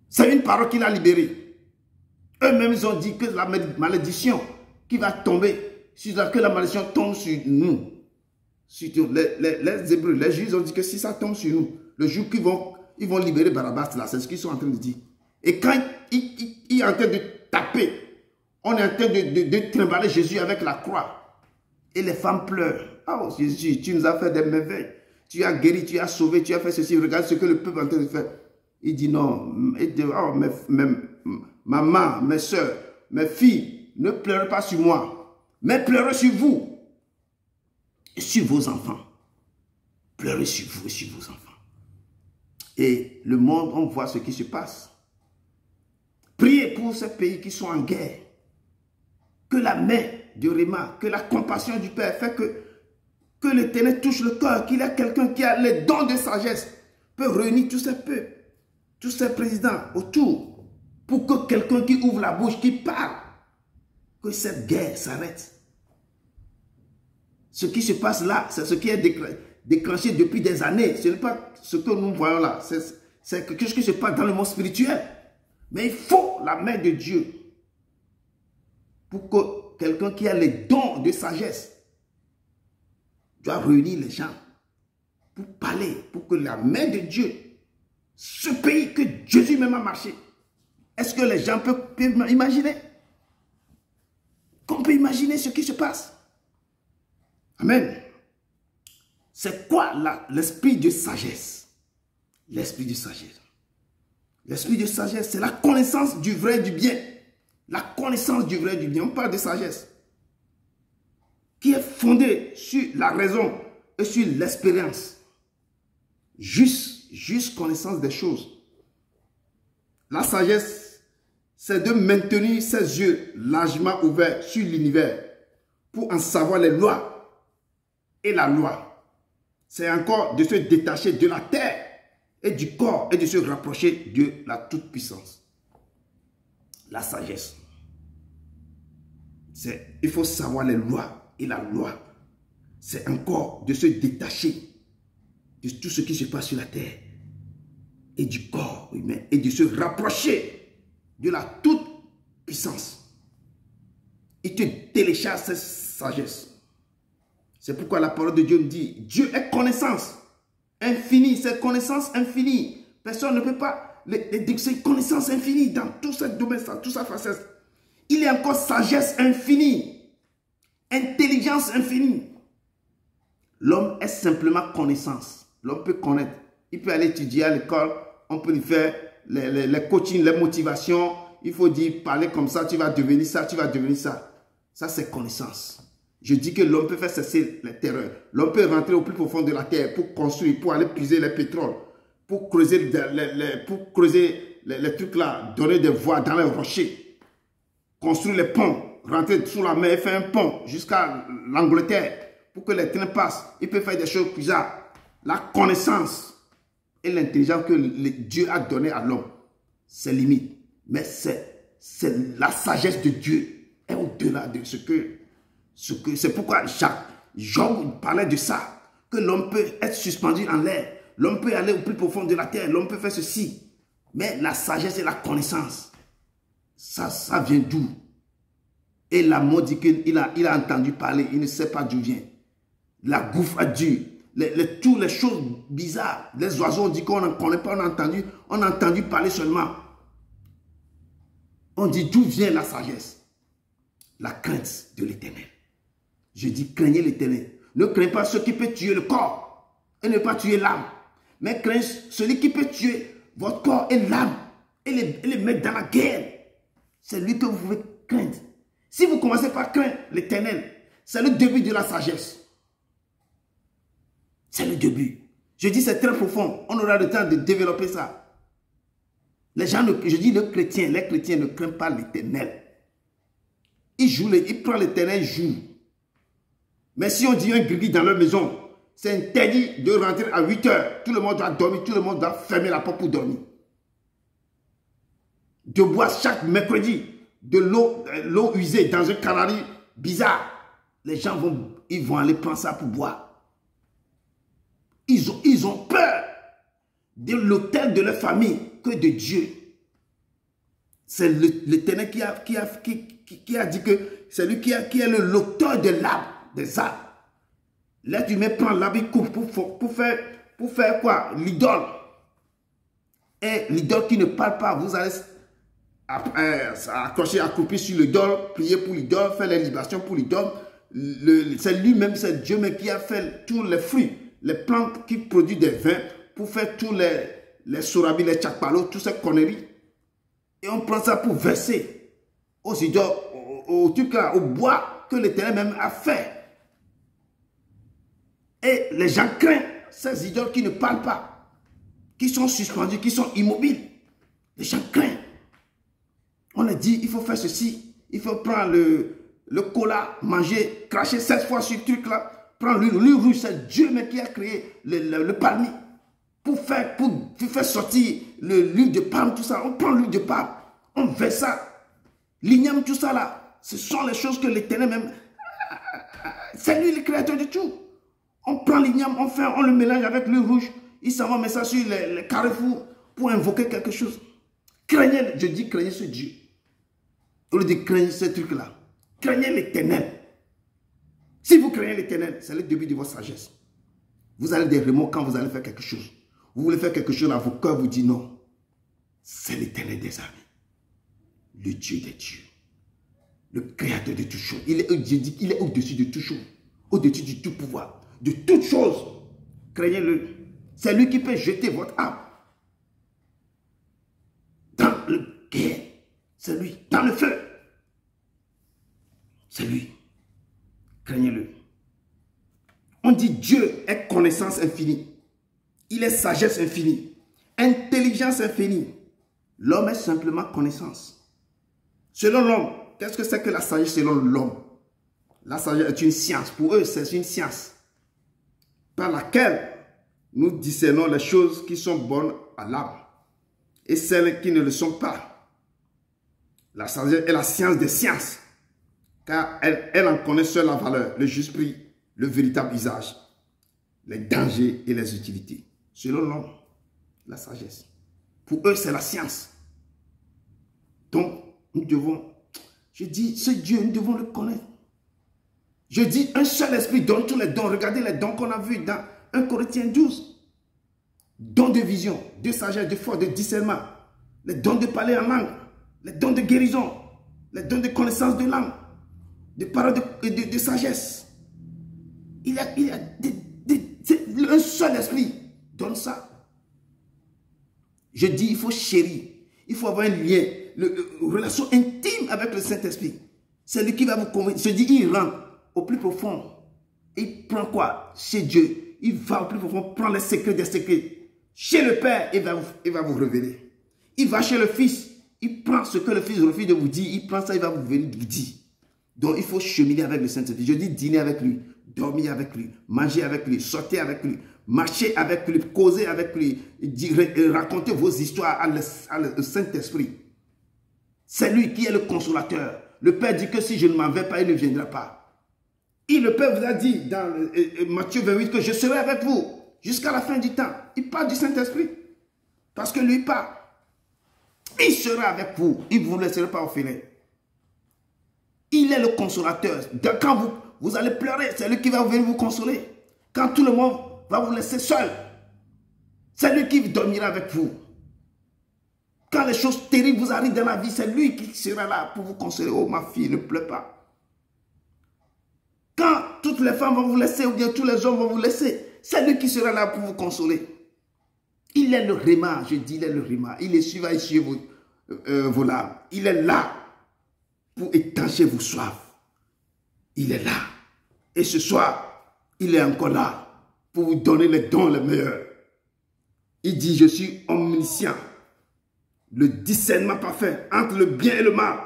C'est une parole qu'il a libérée. Eux-mêmes, ils ont dit que la malédiction qui va tomber, que la malédiction tombe sur nous. Surtout les Hébreux, les Juifs ont dit que si ça tombe sur nous, le jour qu'ils vont libérer Barabbas, là, c'est ce qu'ils sont en train de dire. Et quand il est en train de taper, on est en train de trimballer Jésus avec la croix. Et les femmes pleurent. Oh Jésus, tu nous as fait des merveilles. Tu as guéri, tu as sauvé, tu as fait ceci. Regarde ce que le peuple est en train de faire. Il dit non. Maman, mes soeurs, mes filles, ne pleurez pas sur moi. Mais pleurez sur vous. Et sur vos enfants. Pleurez sur vous et sur vos enfants. Et le monde, on voit ce qui se passe. Priez pour ces pays qui sont en guerre. Que la main du Réma, que la compassion du Père fait que l'Éternel touche le cœur, qu'il y a quelqu'un qui a les dons de sagesse, peut réunir tous ces peuples, tous ces présidents autour, pour que quelqu'un qui ouvre la bouche, qui parle, que cette guerre s'arrête. Ce qui se passe là, c'est ce qui est déclenché depuis des années. Ce n'est pas ce que nous voyons là. C'est quelque chose qui se passe dans le monde spirituel. Mais il faut la main de Dieu pour que quelqu'un qui a les dons de sagesse doit réunir les gens pour parler, pour que la main de Dieu, ce pays que Jésus même a marché, est-ce que les gens peuvent imaginer? Qu'on peut imaginer ce qui se passe? Amen. C'est quoi l'esprit de sagesse? L'esprit de sagesse. L'esprit de sagesse, c'est la connaissance du vrai et du bien. La connaissance du vrai et du bien. On parle de sagesse. Qui est fondée sur la raison et sur l'expérience. Juste connaissance des choses. La sagesse, c'est de maintenir ses yeux largement ouverts sur l'univers pour en savoir les lois et la loi. C'est encore de se détacher de la terre et du corps et de se rapprocher de la toute-puissance. La sagesse. Il faut savoir les lois et la loi. C'est encore de se détacher de tout ce qui se passe sur la terre et du corps humain et de se rapprocher de la toute-puissance. Il te télécharge cette sagesse. C'est pourquoi la parole de Dieu me dit, Dieu est connaissance infinie, c'est connaissance infinie. Personne ne peut pas c'est connaissance infinie dans tout ce domaine, toute sa facette. Il est encore sagesse infinie, intelligence infinie. L'homme est simplement connaissance. L'homme peut connaître. Il peut aller étudier à l'école, on peut lui faire les coachings, les motivations. Il faut dire, parler comme ça, tu vas devenir ça, tu vas devenir ça. Ça, c'est connaissance. Je dis que l'homme peut faire cesser les terreurs. L'homme peut rentrer au plus profond de la terre pour construire, pour aller puiser les pétroles, pour creuser les trucs là, donner des voies dans les rochers, construire les ponts, rentrer sous la mer et faire un pont jusqu'à l'Angleterre pour que les trains passent. Il peut faire des choses bizarres. La connaissance et l'intelligence que Dieu a donné à l'homme, c'est limite. Mais c'est la sagesse de Dieu est au-delà de ce que c'est pourquoi Job parlait de ça, que l'homme peut être suspendu en l'air, l'homme peut aller au plus profond de la terre, l'homme peut faire ceci. Mais la sagesse et la connaissance, ça vient d'où? Et la mort dit qu'il a entendu parler, il ne sait pas d'où vient. La gouffre a dû, toutes les choses bizarres, les oiseaux, on dit qu'on n'en connaît pas, on a entendu parler seulement. On dit d'où vient la sagesse? La crainte de l'Éternel. Je dis, craignez l'Éternel. Ne craignez pas ce qui peut tuer le corps et ne pas tuer l'âme. Mais craignez celui qui peut tuer votre corps et l'âme et les mettre dans la guerre. C'est lui que vous pouvez craindre. Si vous commencez par craindre l'Éternel, c'est le début de la sagesse. C'est le début. Je dis, c'est très profond. On aura le temps de développer ça. Les chrétiens ne craignent pas l'Éternel. Ils prennent l'Éternel, ils jouent. Mais si on dit un grigui dans leur maison, c'est interdit de rentrer à 8 heures. Tout le monde doit dormir, tout le monde doit fermer la porte pour dormir. De boire chaque mercredi de l'eau usée dans un canari bizarre. Les gens vont aller prendre ça pour boire. Ils ont peur de l'autel de leur famille que de Dieu. C'est l'Éternel qui a dit que c'est lui qui est l'auteur de l'arbre, des arbres. L'être humain prend l'arbre, il coupe pour faire quoi? L'idole. Et l'idole qui ne parle pas, vous allez accrocher, accroupir sur l'idole, prier pour l'idole, faire les libations pour l'idole. C'est lui-même, c'est Dieu même qui a fait tous les fruits, les plantes qui produisent des vins pour faire tous les sourabis, les tchakpalos, toutes ces conneries. Et on prend ça pour verser aux idoles, au truc là, au bois que l'Éternel même a fait. Et les gens craignent ces idoles qui ne parlent pas, qui sont suspendus, qui sont immobiles. Les gens craignent. On leur dit, il faut faire ceci, il faut prendre le cola, manger, cracher 7 fois sur le truc là, prendre l'huile rouge, c'est Dieu même qui a créé le palmier. Pour faire sortir l'huile de palme, tout ça, on prend l'huile de palme, on verse ça. L'igname, tout ça là, ce sont les choses que l'Éternel même, c'est lui le créateur de tout. On prend l'igname, on le mélange avec l'huile rouge, il s'en va mettre ça sur les carrefours pour invoquer quelque chose. Craignez, je dis craignez ce Dieu. Au lieu de craindre ce truc-là, craignez l'Éternel. Si vous craignez l'Éternel, c'est le début de votre sagesse. Vous allez des remords quand vous allez faire quelque chose. Vous voulez faire quelque chose, là, vos cœurs vous disent non. C'est l'Éternel des armées. Le Dieu des dieux. Le créateur de toutes choses. Il est au-dessus de toutes choses. Au-dessus de tout pouvoir. De toutes choses. Craignez-le. C'est lui qui peut jeter votre âme. C'est lui. Dans le feu. C'est lui. Craignez-le. On dit Dieu est connaissance infinie. Il est sagesse infinie. Intelligence infinie. L'homme est simplement connaissance. Selon l'homme, qu'est-ce que c'est que la sagesse selon l'homme? La sagesse est une science. Pour eux, c'est une science par laquelle nous discernons les choses qui sont bonnes à l'âme et celles qui ne le sont pas. La sagesse est la science des sciences, car elle en connaît seule la valeur, le juste prix, le véritable usage, les dangers et les utilités. Selon l'homme, la sagesse. Pour eux, c'est la science. Donc, nous devons, je dis, ce Dieu, nous devons le connaître. Je dis, un seul esprit donne tous les dons. Regardez les dons qu'on a vus dans 1 Corinthiens 12. Dons de vision, de sagesse, de force, de discernement. Les dons de parler en langue. Les dons de guérison. Les dons de connaissance de langue. De paroles de sagesse. Il y a un seul esprit donne ça. Je dis, il faut chérir. Il faut avoir un lien, une relation intime avec le Saint-Esprit. C'est lui qui va vous convaincre. Je dis, il rentre au plus profond. Il prend quoi? Chez Dieu. Il va au plus profond, prend les secrets des secrets. Chez le Père, il va vous révéler. Il va chez le Fils. Il prend ce que le Fils refuse de vous dire. Il prend ça, il va vous venir vous dire. Donc, il faut cheminer avec le Saint-Esprit. Je dis dîner avec lui, dormir avec lui, manger avec lui, sortir avec lui, marcher avec lui, causer avec lui, raconter vos histoires au Saint-Esprit. C'est lui qui est le consolateur. Le Père dit que si je ne m'en vais pas, il ne viendra pas. Et le Père vous a dit dans Matthieu 28 que je serai avec vous jusqu'à la fin du temps. Il parle du Saint-Esprit. Parce que lui parle. Il sera avec vous. Il ne vous laissera pas orphelin. Il est le consolateur. Quand vous allez pleurer, c'est lui qui va venir vous consoler. Quand tout le monde va vous laisser seul, c'est lui qui dormira avec vous. Quand les choses terribles vous arrivent dans la vie, c'est lui qui sera là pour vous consoler. Oh ma fille, ne pleure pas. Quand toutes les femmes vont vous laisser ou bien tous les hommes vont vous laisser, c'est lui qui sera là pour vous consoler. Il est le réma, je dis, il est le réma. Il essuie ici vos larmes. Il est là pour étancher vos soifs. Il est là. Et ce soir, il est encore là pour vous donner les dons les meilleurs. Il dit, je suis omniscient. Le discernement parfait entre le bien et le mal.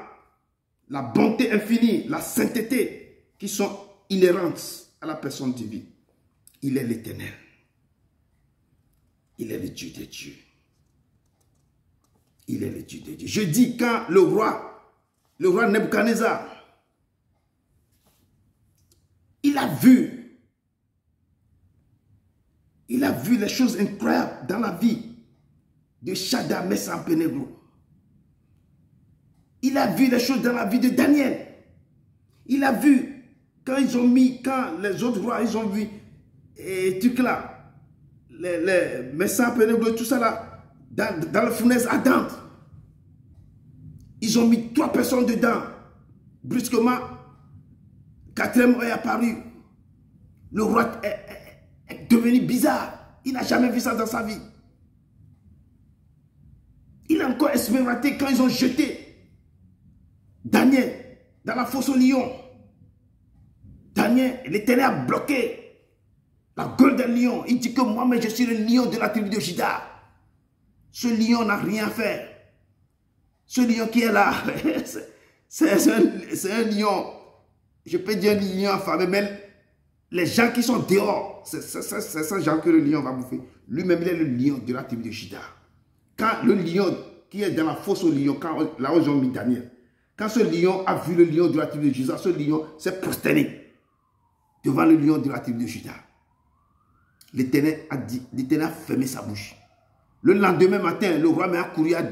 La bonté infinie, la sainteté qui sont inhérentes à la personne divine. Il est l'Éternel. Il est le Dieu des dieux. Il est le Dieu des dieux. Je dis, quand le roi Nebuchadnezzar, il a vu les choses incroyables dans la vie de Shadrach, Meshach et Abednego. Il a vu les choses dans la vie de Daniel. Il a vu quand les autres rois, ils ont vu trucs là, les Meshach et Abednego, tout ça là, dans la fournaise ardente. Ils ont mis 3 personnes dedans. Brusquement, 4e est apparu. Le roi est devenu bizarre. Il n'a jamais vu ça dans sa vie. Il a encore expérimenté quand ils ont jeté Daniel dans la fosse au lion. Daniel, l'Éternel a bloqué la gueule d'un lion. Il dit que moi, mais je suis le lion de la tribu de Juda. Ce lion n'a rien fait. Ce lion qui est là, c'est un lion, je peux dire un lion affamé, mais les gens qui sont dehors, c'est ces gens que le lion va bouffer. Lui-même, il est le lion de la tribu de Juda. Quand le lion qui est dans la fosse au lion, là où ils ont mis Daniel, quand ce lion a vu le lion de la tribu de Juda, ce lion s'est prosterné devant le lion de la tribu de Juda. L'Éternel a fermé sa bouche. Le lendemain matin, le roi m'a couru à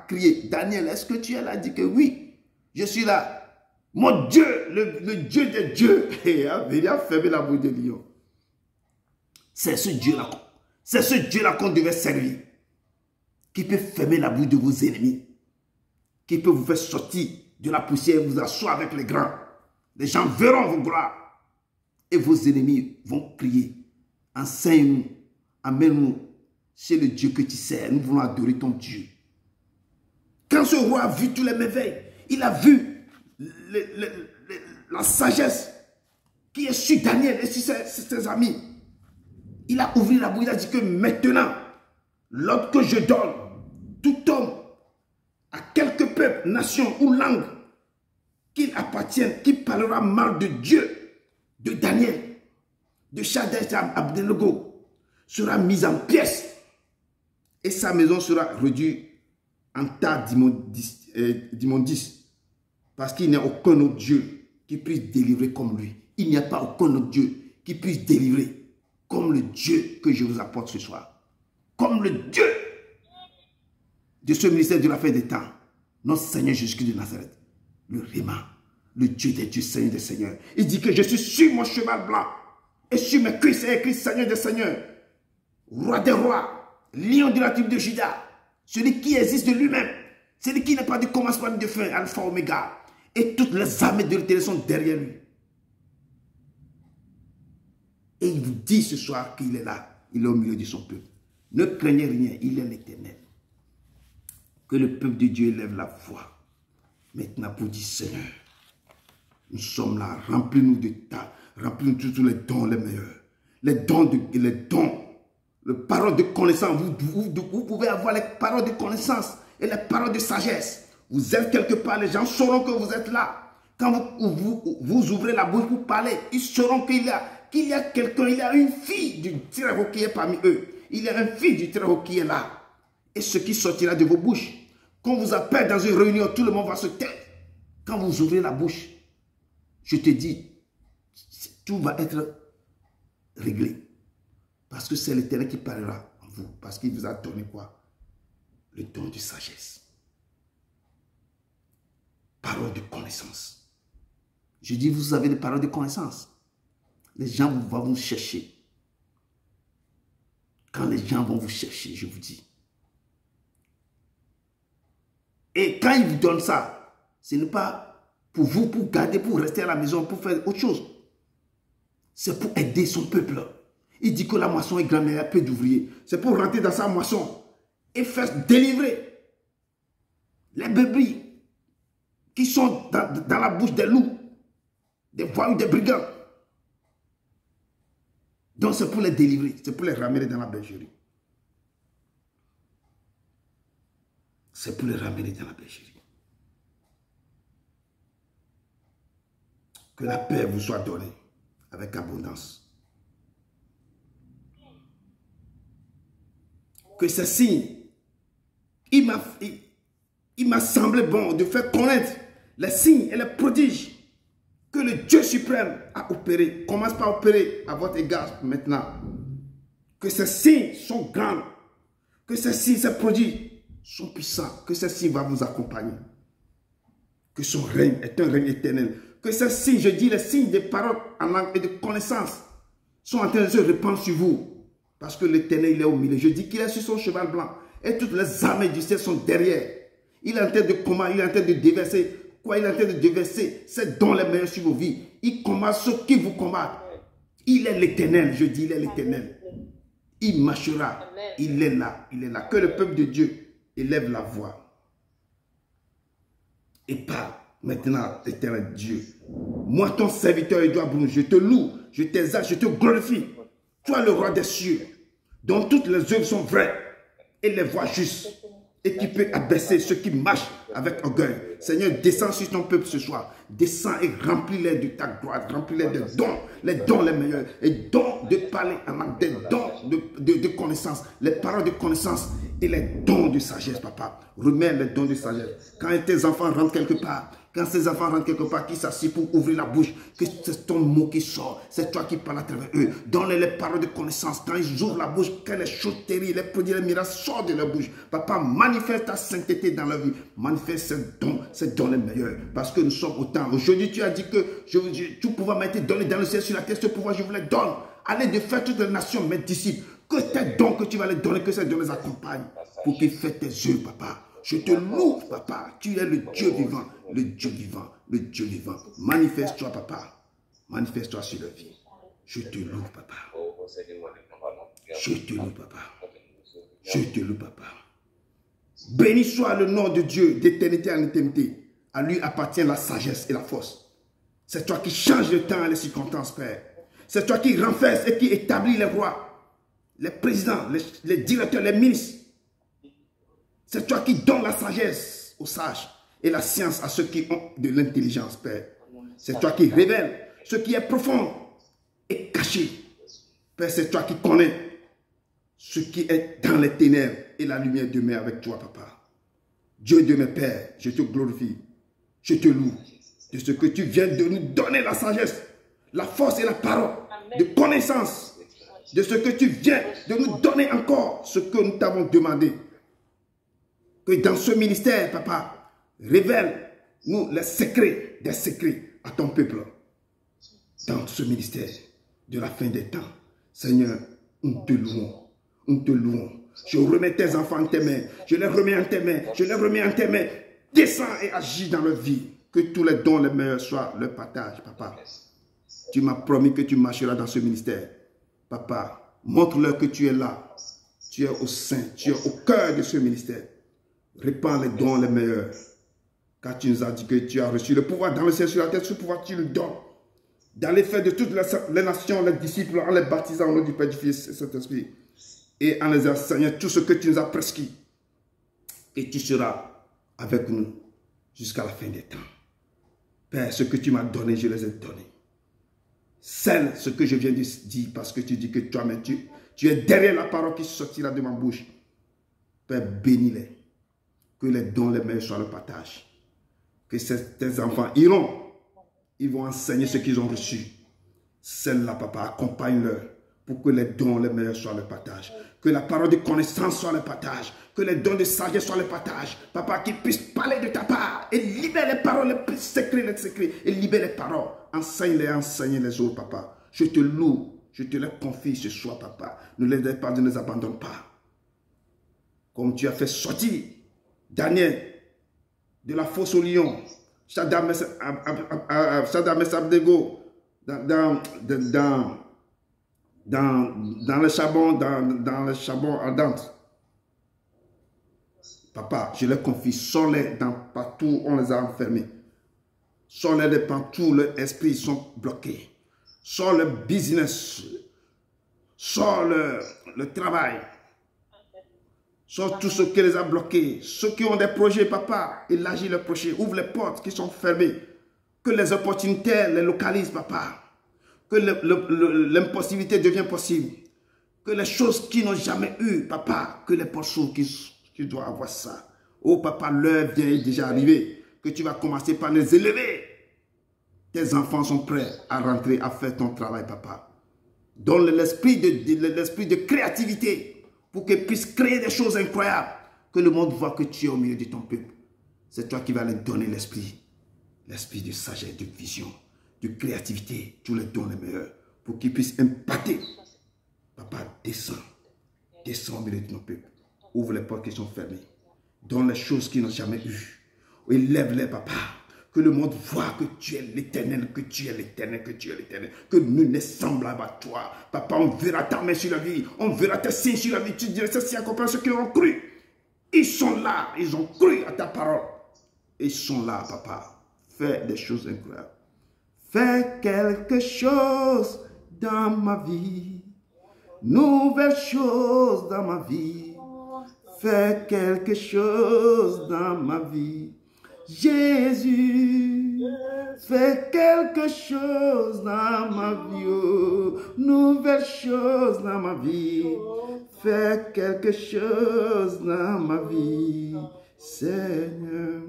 crier, Daniel, est-ce que tu es là? Il dit que oui, je suis là. Mon Dieu, le Dieu des dieux, il a fermé la bouche de lion. C'est ce Dieu-là qu'on devait servir, qui peut fermer la bouche de vos ennemis, qui peut vous faire sortir de la poussière et vous asseoir avec les grands. Les gens verront vos gloires et vos ennemis vont crier, enseigne-nous, amène-nous. C'est le Dieu que tu sers. Nous voulons adorer ton Dieu. Quand ce roi a vu tous les merveilles, il a vu la sagesse qui est sur Daniel et sur ses amis. Il a ouvert la bouche, il a dit que maintenant, l'ordre que je donne, tout homme, à quelque peuple, nation ou langue qu'il appartienne, qui parlera mal de Dieu, de Daniel, de Shadrach Abednego, sera mis en pièces et sa maison sera réduite en tas d'immondices, parce qu'il n'y a aucun autre Dieu qui puisse délivrer comme lui. Il n'y a pas aucun autre Dieu qui puisse délivrer comme le Dieu que je vous apporte ce soir. Comme le Dieu de ce ministère de la fin des temps, notre Seigneur Jésus-Christ de Nazareth, le Réma, le Dieu des dieux, Seigneur des seigneurs. Il dit que je suis sur mon cheval blanc et sur mes cuisses est écrit Seigneur des seigneurs, Roi des rois, Lion de la tribu de Juda, celui qui existe de lui-même, celui qui n'a pas de commencement ni de fin, Alpha, Oméga, et toutes les armées de l'éternel sont derrière lui. Et il vous dit ce soir qu'il est là, il est au milieu de son peuple. Ne craignez rien, il est l'Éternel. Que le peuple de Dieu élève la voix. Maintenant pour dire Seigneur, nous sommes là, remplis-nous de ta, remplis-nous de tous les dons les meilleurs. Les dons, les paroles de connaissance. Vous pouvez avoir les paroles de connaissance et les paroles de sagesse. Vous êtes quelque part, les gens sauront que vous êtes là. Quand vous ouvrez la bouche pour parler, ils sauront qu'il y a quelqu'un, il y a une fille du Très-Haut qui est parmi eux. Il y a un fils du Très-Haut qui est là. Et ce qui sortira de vos bouches. Quand vous appelez dans une réunion, tout le monde va se taire. Quand vous ouvrez la bouche, je te dis, tout va être réglé. Parce que c'est l'Éternel qui parlera en vous. Parce qu'il vous a donné quoi? Le don de sagesse. Parole de connaissance. Je dis, vous avez des paroles de connaissance. Les gens vont vous chercher. Quand les gens vont vous chercher, je vous dis. Et quand ils vous donnent ça, ce n'est pas pour vous, pour garder, pour rester à la maison, pour faire autre chose. C'est pour aider son peuple. Il dit que la moisson est grande, mais il y a peu d'ouvriers. C'est pour rentrer dans sa moisson et faire délivrer les brebis qui sont dans la bouche des loups, des voyous, des brigands. Donc c'est pour les délivrer, c'est pour les ramener dans la bergerie. C'est pour les ramener dans la bergerie. Que la paix vous soit donnée avec abondance. Que ces signes, il m'a semblé bon de faire connaître les signes et les prodiges que le Dieu suprême a opéré. Commence par opérer à votre égard maintenant. Que ces signes sont grands. Que ces signes, ces prodiges sont puissants. Que ces signes vont vous accompagner. Que son règne est un règne éternel. Que ces signes, je dis les signes de paroles en langue et de connaissance sont en train de se répandre sur vous. Parce que l'Éternel, il est au milieu. Je dis qu'il est sur son cheval blanc. Et toutes les armées du ciel sont derrière. Il est en train de commander, il est en train de déverser. Quoi, il est en train de déverser ses dons les meilleurs sur vos vies. Il combat ceux qui vous combattent. Il est l'Éternel, je dis, il est l'Éternel. Il marchera. Il est là, il est là. Que le peuple de Dieu élève la voix. Et parle maintenant, Éternel Dieu. Moi, ton serviteur Edouard Bruno, je te loue, je t'exalte, je te glorifie. Toi, le roi des cieux, dont toutes les œuvres sont vraies et les voies justes. Et qui peut abaisser ceux qui marchent avec orgueil. Seigneur, descends sur ton peuple ce soir. Descends et remplis-les de ta gloire. Remplis-les de dons. Les dons les meilleurs. Et dons de parler en langue. Des dons de connaissance. Les paroles de connaissance. Et les dons de sagesse, papa. Remets les dons de sagesse. Quand tes enfants rentrent quelque part. Quand ces enfants rentrent quelque part, qui s'assient pour ouvrir la bouche, que c'est ton mot qui sort, c'est toi qui parles à travers eux. Donne-les les paroles de connaissance. Quand ils ouvrent la bouche, que les choses terribles, les prodiges, les miracles sortent de leur bouche. Papa, manifeste ta sainteté dans leur vie. Manifeste ces dons les meilleurs. Parce que nous sommes au temps. Aujourd'hui, tu as dit que tout pouvoir m'a été donné dans le ciel, sur la terre. Ce pouvoir, je vous les donne. Allez de faire toutes les nations, mes disciples. Que tes dons que tu vas les donner, que ces dons les accompagnent. Pour qu'ils fassent tes œuvres, papa. Je te loue, papa. Tu es le Dieu vivant. Le Dieu vivant. Le Dieu vivant. Manifeste-toi, papa. Manifeste-toi sur la vie. Je te loue, papa. Je te loue, papa. Je te loue, papa. Béni soit le nom de Dieu d'éternité en éternité. À lui appartient la sagesse et la force. C'est toi qui changes le temps et les circonstances, Père. C'est toi qui renverses et qui établis les rois, les présidents, les directeurs, les ministres. C'est toi qui donnes la sagesse aux sages et la science à ceux qui ont de l'intelligence, Père. C'est toi qui révèles ce qui est profond et caché. Père, c'est toi qui connais ce qui est dans les ténèbres et la lumière demeure avec toi, Papa. Dieu de mes pères, je te glorifie, je te loue de ce que tu viens de nous donner la sagesse, la force et la parole de connaissance, de ce que tu viens de nous donner encore ce que nous t'avons demandé. Que dans ce ministère, Papa, révèle-nous les secrets des secrets à ton peuple. Dans ce ministère de la fin des temps, Seigneur, nous te louons, nous te louons. Je remets tes enfants en tes mains, je les remets en tes mains, je les remets en tes mains. Descends et agis dans leur vie, que tous les dons les meilleurs soient leur partage, Papa. Tu m'as promis que tu marcheras dans ce ministère. Papa, montre-leur que tu es là, tu es au sein, tu es au cœur de ce ministère. Répands les dons les meilleurs, car tu nous as dit que tu as reçu le pouvoir dans le ciel sur la terre. Ce pouvoir tu le donnes, d'aller faire de toutes les nations, les disciples, en les baptisant au nom du Père, du Fils et du Saint-Esprit, et en les enseignant tout ce que tu nous as prescrit. Et tu seras avec nous jusqu'à la fin des temps. Père, ce que tu m'as donné, je les ai donnés. Scelle ce que je viens de dire, parce que tu dis que toi-même, tu es derrière la parole qui sortira de ma bouche. Père, bénis-les. Que les dons les meilleurs soient le partage. Que tes enfants iront. Ils vont enseigner ce qu'ils ont reçu. Celle-là, Papa, accompagne-leur pour que les dons les meilleurs soient le partage. Que la parole de connaissance soit le partage. Que les dons de sagesse soient le partage. Papa, qu'ils puissent parler de ta part. Et libère les paroles les plus secrets, les secrets. Et libère les paroles. Enseigne les autres, Papa. Je te loue. Je te les confie ce soir, Papa. Ne les aide pas, ne les abandonne pas. Comme tu as fait sortir Daniel de la fosse au lion, Shadrach, Meshach, Abednego, dans le charbon ardent. Papa, je les confie, sors-les partout où on les a enfermés. Sors-les de partout, leurs esprits sont bloqués. Sors le business, sors le travail. Sors tout ce qui les a bloqués. Ceux qui ont des projets, Papa, élargis leurs projets. Ouvre les portes qui sont fermées. Que les opportunités les localisent, Papa. Que l'impossibilité devienne possible. Que les choses qui n'ont jamais eu, Papa, que les portes s'ouvrent, tu dois avoir ça. Oh, Papa, l'heure vient déjà arriver. Que tu vas commencer par les élever. Tes enfants sont prêts à rentrer, à faire ton travail, Papa. Donne l'esprit de créativité. Pour qu'ils puissent créer des choses incroyables. Que le monde voit que tu es au milieu de ton peuple. C'est toi qui vas leur donner l'esprit. L'esprit de sagesse, de vision, de créativité. Tous les dons les meilleurs. Pour qu'ils puissent impacter. Papa, descends. Descends au milieu de ton peuple. Ouvre les portes qui sont fermées. Donne les choses qu'ils n'ont jamais eues. Élève-les, Papa. Que le monde voit que tu es l'Éternel, que tu es l'Éternel, que tu es l'Éternel. Que nul n'est semblable à toi. Papa, on verra ta main sur la vie. On verra tes signes sur la vie. Tu dirais, ceci accompagne ceux qui ont cru. Ils sont là. Ils ont cru à ta parole. Ils sont là, Papa. Fais des choses incroyables. Fais quelque chose dans ma vie. Nouvelle chose dans ma vie. Fais quelque chose dans ma vie. Jésus, fais quelque chose dans ma vie, oh, nouvelle chose dans ma vie, fais quelque chose dans ma vie, Seigneur.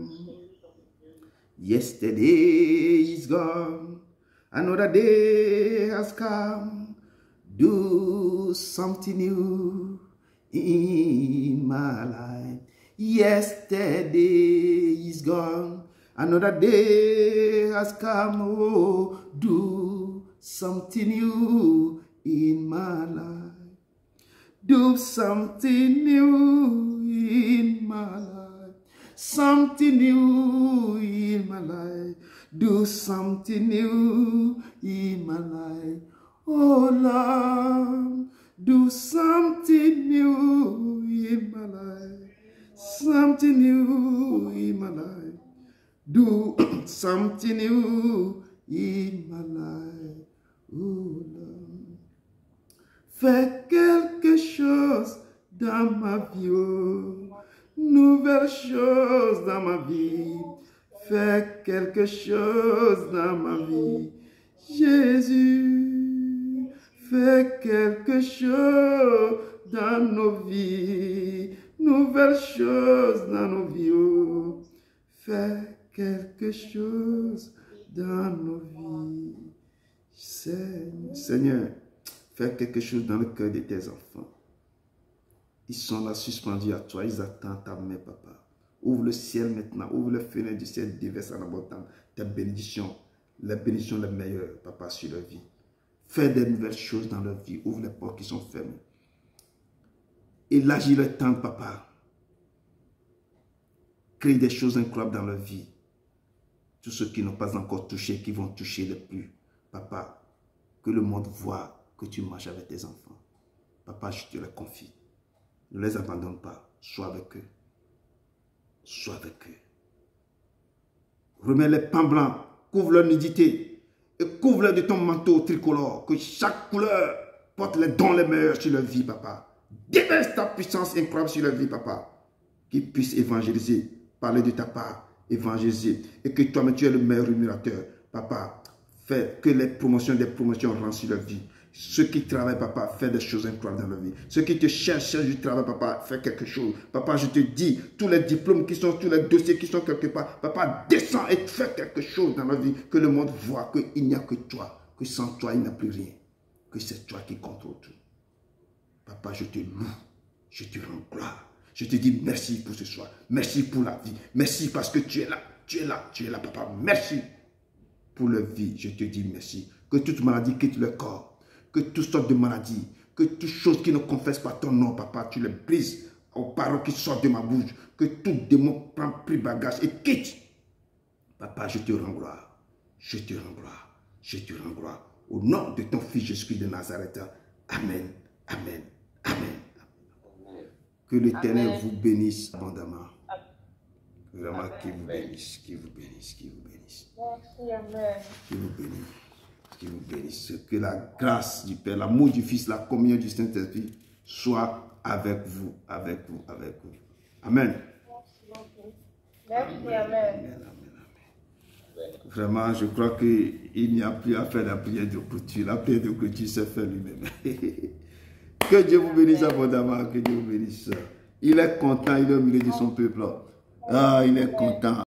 Yesterday is gone, another day has come, do something new in my life. Yesterday is gone, another day has come, oh, do something new in my life. Do something new in my life. Something new in my life. Do something new in my life. Oh Lord, do something new in my life. something new in my life. Do something new in my life. Oh Lord. Fais quelque chose dans ma vie. Oh. Nouvelle chose dans ma vie. Fais quelque chose dans ma vie. Jésus, fais quelque chose dans nos vies. Nouvelle chose dans nos vies. Oh. Fais quelque chose dans nos vies. Seigneur, fais quelque chose dans le cœur de tes enfants. Ils sont là suspendus à toi. Ils attendent ta main, papa. Ouvre le ciel maintenant. Ouvre le fenêtre du ciel. Déverse en abondance tes bénédictions. Les bénédictions les meilleures, papa, sur leur vie. Fais des nouvelles choses dans leur vie. Ouvre les portes qui sont fermées. Élargis le temps, papa. Crée des choses incroyables dans leur vie. Tous ceux qui n'ont pas encore touché, qui vont toucher le plus. Papa, que le monde voit que tu marches avec tes enfants. Papa, je te les confie. Ne les abandonne pas. Sois avec eux. Sois avec eux. Remets les pans blancs. Couvre leur nudité. Et couvre-les de ton manteau tricolore. Que chaque couleur porte les dons les meilleurs sur leur vie, papa. Déverse ta puissance incroyable sur leur vie, papa. Qu'ils puissent évangéliser. Parler de ta part. Évangéliser. Et que toi-même tu es le meilleur rémunérateur. Papa, fais que les promotions des promotions rentrent sur leur vie. Ceux qui travaillent, papa, fais des choses incroyables dans leur vie. Ceux qui te cherchent du travail, papa, fais quelque chose. Papa, je te dis, tous les diplômes qui sont, tous les dossiers qui sont quelque part, papa, descends et fais quelque chose dans leur vie. Que le monde voit qu'il n'y a que toi. Que sans toi, il n'y a plus rien. Que c'est toi qui contrôle tout. Papa, je te loue. Je te rends gloire. Je te dis merci pour ce soir. Merci pour la vie. Merci parce que tu es là. Tu es là. Tu es là, papa. Merci pour la vie. Je te dis merci. Que toute maladie quitte le corps. Que toutes sortes de maladies, que toutes choses qui ne confessent pas ton nom, papa, tu les brises aux paroles qui sortent de ma bouche. Que tout démon prend pris bagage et quitte. Papa, je te rends gloire. Je te rends gloire. Je te rends gloire. Au nom de ton fils Jésus-Christ de Nazareth. Amen. Amen. Amen. Que l'Éternel vous bénisse abondamment. Vraiment, qu'il vous bénisse, qu'il vous bénisse, qu'il vous bénisse. Merci, amen. Qu'il vous bénisse. Qu'il vous bénisse. Que la grâce du Père, l'amour du Fils, la communion du Saint-Esprit soit avec vous, avec vous, avec vous. Amen. Merci, amen. Amen, amen. Vraiment, je crois qu'il n'y a plus à faire la prière de clôture. La prière de clôture s'est fait lui-même. Que Dieu vous bénisse abondamment. Que Dieu vous bénisse. Il est content, il est au milieu de son peuple. Ah, il est content.